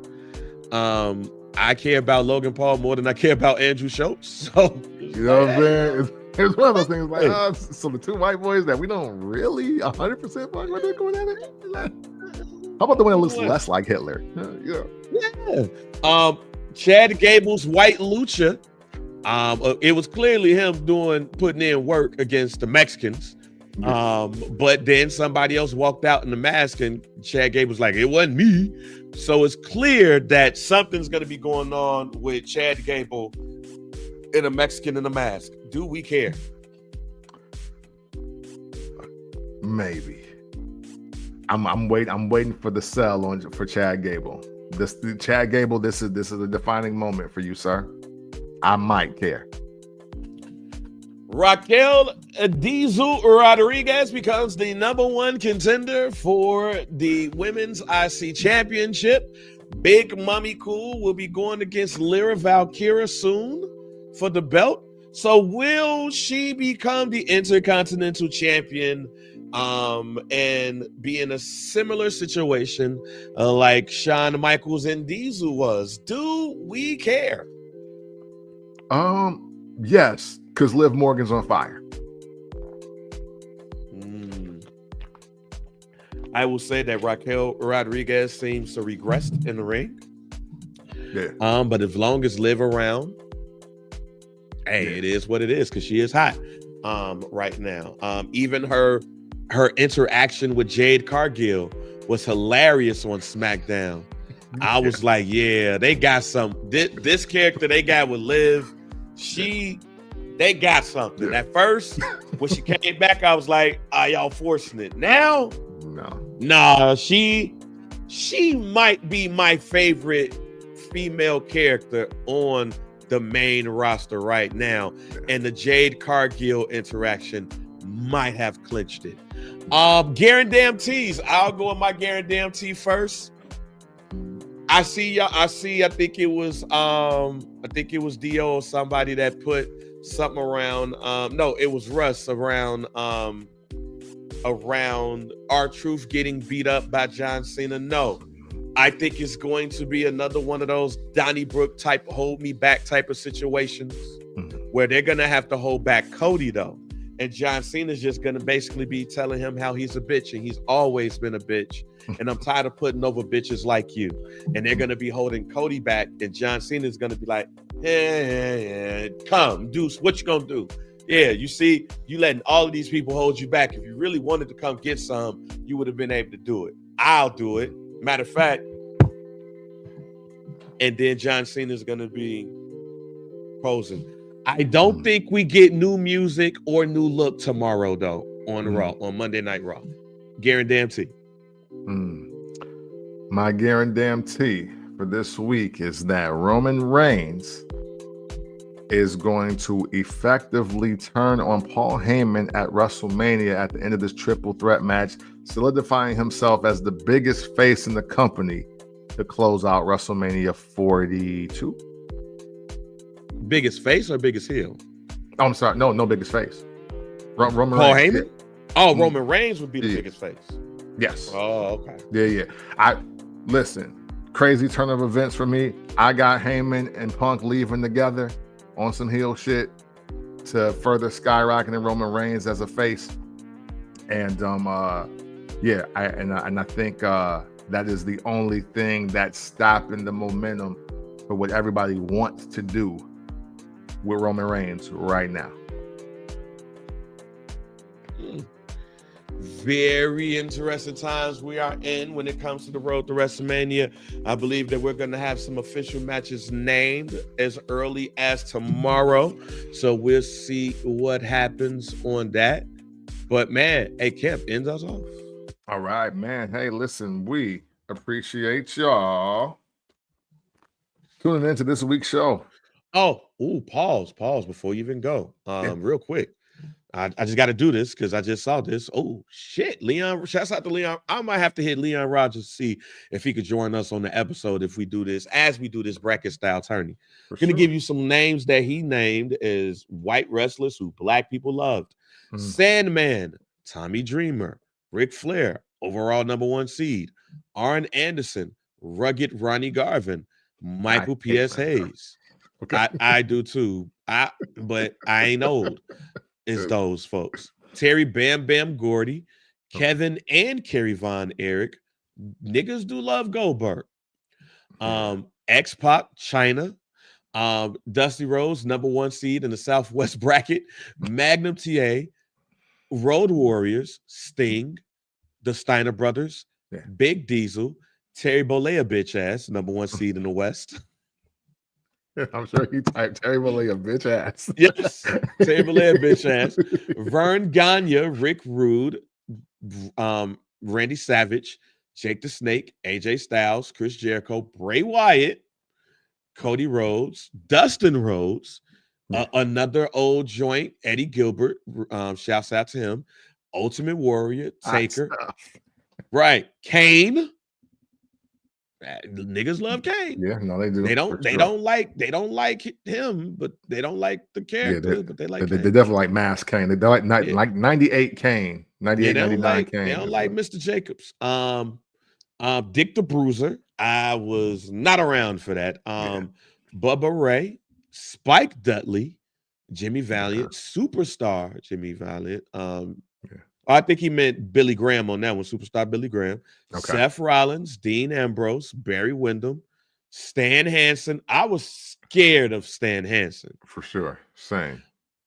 S2: I care about Logan Paul more than I care about Andrew Schultz. So
S1: you know what I'm saying? It's one of those things like, so the two white boys that we don't really 100% fuck with, they're going at it. How about the one that looks less like Hitler?
S2: Yeah. Chad Gable's White Lucha. It was clearly him putting in work against the Mexicans. But then somebody else walked out in the mask, and Chad Gable was like, "It wasn't me." So it's clear that something's going to be going on with Chad Gable and a Mexican in a mask. Do we care?
S1: Maybe. I'm waiting for the sell for Chad Gable. Chad Gable, this is a defining moment for you, sir. I might care.
S2: Raquel Diesel Rodriguez becomes the #1 contender for the Women's IC Championship. Big Mommy Cool will be going against Lyra Valkyria soon for the belt. So will she become the Intercontinental Champion and be in a similar situation like Shawn Michaels and Diesel was? Do we care?
S1: Yes, because Liv Morgan's on fire.
S2: I will say that Raquel Rodriguez seems to regress in the ring.
S1: Yeah.
S2: But as long as Liv around, it is what it is, because she is hot right now. Even her interaction with Jade Cargill was hilarious on SmackDown. I was like, yeah, they got some. This character they got with Liv, they got something. At first, when she came back, I was like, are y'all forcing it? Now, no, she might be my favorite female character on the main roster right now, and the Jade Cargill interaction might have clinched it. Guarantees. I'll go with my guarantee first. I think it was Dio or somebody that put something around. No, it was Russ around R-Truth getting beat up by John Cena. No, I think it's going to be another one of those Donnybrook type hold me back type of situations where they're gonna have to hold back Cody though. And John Cena's just going to basically be telling him how he's a bitch, and he's always been a bitch. And I'm tired of putting over bitches like you. And they're going to be holding Cody back, and John Cena's going to be like, come, Deuce, what you going to do? Yeah, you see, you letting all of these people hold you back. If you really wanted to come get some, you would have been able to do it. I'll do it. Matter of fact, and then John Cena's going to be posing. I don't think we get new music or new look tomorrow, though, on Raw, on Monday Night Raw. Guarantee.
S1: My guarantee for this week is that Roman Reigns is going to effectively turn on Paul Heyman at WrestleMania at the end of this triple threat match, solidifying himself as the biggest face in the company to close out WrestleMania 42.
S2: Biggest face or biggest heel?
S1: Oh, I'm sorry. No biggest face. Roman
S2: Paul
S1: Reigns.
S2: Heyman? Oh, Roman Reigns would be the biggest face.
S1: Yes.
S2: Oh, okay.
S1: Yeah. Listen, crazy turn of events for me. I got Heyman and Punk leaving together on some heel shit to further skyrocketing Roman Reigns as a face. And I think That is the only thing that's stopping the momentum for what everybody wants to do with Roman Reigns right now.
S2: Very interesting times we are in when it comes to the road to WrestleMania. I believe that we're going to have some official matches named as early as tomorrow. So we'll see what happens on that. But man, hey, Kemp, ends us off.
S1: All right, man. Hey, listen, we appreciate y'all tuning into this week's show.
S2: Pause before you even go. Real quick. I just got to do this because I just saw this. Oh, shit. Leon, shouts out to Leon. I might have to hit Leon Rogers to see if he could join us on the episode if we do this, as we do this bracket style tourney. Going to give you some names that he named as white wrestlers who black people loved. Sandman, Tommy Dreamer, Ric Flair, overall #1 seed. Arn Anderson, Rugged Ronnie Garvin, Michael P.S. Hayes. Okay. I do too. But I ain't old. Is those folks. Terry Bam Bam Gordy, Kevin and Kerry Von Erich. Niggas do love Goldberg. X-Pac, China. Dusty Rhodes, #1 seed in the Southwest bracket. Magnum TA, Road Warriors, Sting, the Steiner Brothers, Big Diesel, Terry Bollea bitch ass, #1 seed in the West.
S1: I'm sure he typed Terry Bollea bitch ass.
S2: Yes, Terry Bollea bitch ass. Vern Gagne, Rick Rude, Randy Savage, Jake the Snake, AJ Styles, Chris Jericho, Bray Wyatt, Cody Rhodes, Dustin Rhodes, another old joint, Eddie Gilbert. Shouts out to him. Ultimate Warrior, Taker. Right, Kane. Niggas love Kane.
S1: Yeah, no, they do.
S2: They don't like him, but they don't like the character, but they like
S1: Kane. They definitely like Mass Kane. They like 98 Kane, 98, 99 Kane.
S2: They don't like Mr. Jacobs. Dick the Bruiser. I was not around for that. Bubba Ray, Spike Dudley, Jimmy Valiant, Superstar Jimmy Valiant. I think he meant Billy Graham on that one, Superstar Billy Graham. Okay. Seth Rollins, Dean Ambrose, Barry Windham, Stan Hansen. I was scared of Stan Hansen.
S1: For sure. Same.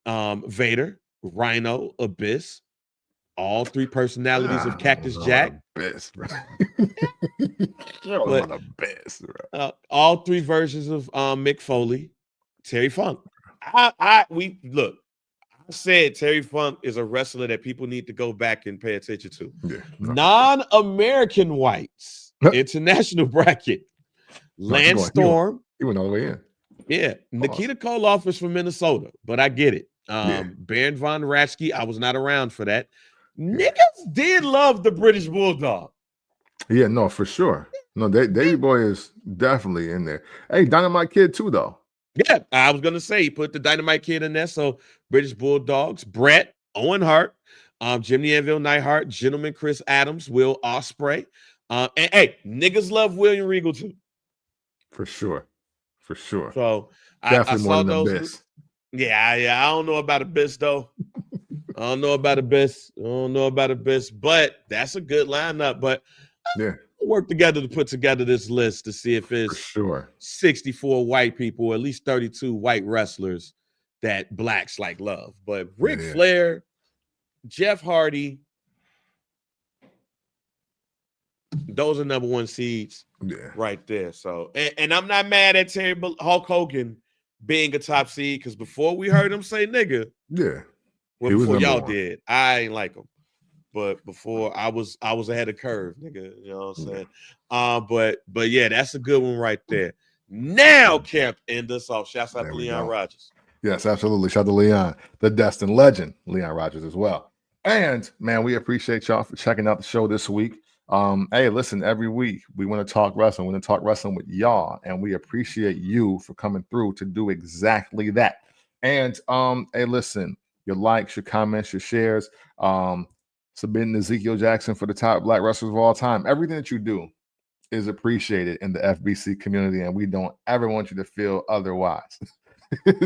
S2: Vader, Rhino, Abyss, all three personalities of Cactus Jack.
S1: Abyss, bro.
S2: Abyss, bro. All three versions of Mick Foley, Terry Funk. Look. I said Terry Funk is a wrestler that people need to go back and pay attention to. Non-American whites, international bracket. Lance Storm.
S1: He went all the way in.
S2: Yeah. Nikita Koloff is from Minnesota, but I get it. Baron Von Raschke, I was not around for that. Niggas did love the British Bulldog.
S1: Yeah, no, for sure. No, Davey Boy is definitely in there. Hey, Dynamite Kid too, though.
S2: Yeah, I was gonna say he put the Dynamite Kid in there. So British Bulldogs, Brett, Owen Hart, Jimmy Anvil Neidhart, Gentleman Chris Adams, Will Ospreay. And hey, niggas love William Regal too.
S1: For sure.
S2: So
S1: definitely
S2: I saw those. Yeah, I don't know about Abyss though. I don't know about Abyss, but that's a good lineup. But
S1: yeah.
S2: Work together to put together this list to see if it's 64 white people, or at least 32 white wrestlers that blacks like love. But Ric Flair, Jeff Hardy, those are #1 seeds right there. So, and I'm not mad at Hulk Hogan being a top seed, because before we heard him say nigga, before y'all did, I ain't like him. But before I was ahead of curve, nigga. You know what I'm saying? But yeah, that's a good one right there. Now, Kemp, end us off. Shouts out to Leon Rogers.
S1: Yes, absolutely. Shout out to Leon, the Destin legend, Leon Rogers as well. And man, we appreciate y'all for checking out the show this week. Hey, listen, every week we want to talk wrestling. We want to talk wrestling with y'all, and we appreciate you for coming through to do exactly that. And hey, listen, your likes, your comments, your shares, submitting Ezekiel Jackson for the top black wrestlers of all time. Everything that you do is appreciated in the FBC community, and we don't ever want you to feel otherwise.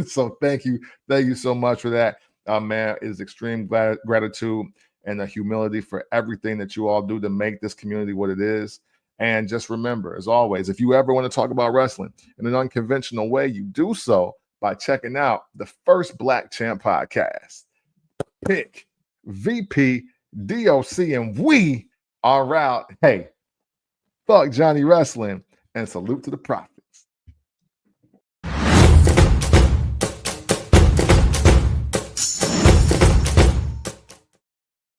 S1: So thank you so much for that. Man, it is extreme gratitude and a humility for everything that you all do to make this community what it is. And just remember, as always, if you ever want to talk about wrestling in an unconventional way, you do so by checking out the First Black Champ podcast. Pick VP, DOC, and we are out. Hey, fuck Johnny Wrestling, and salute to the prophet.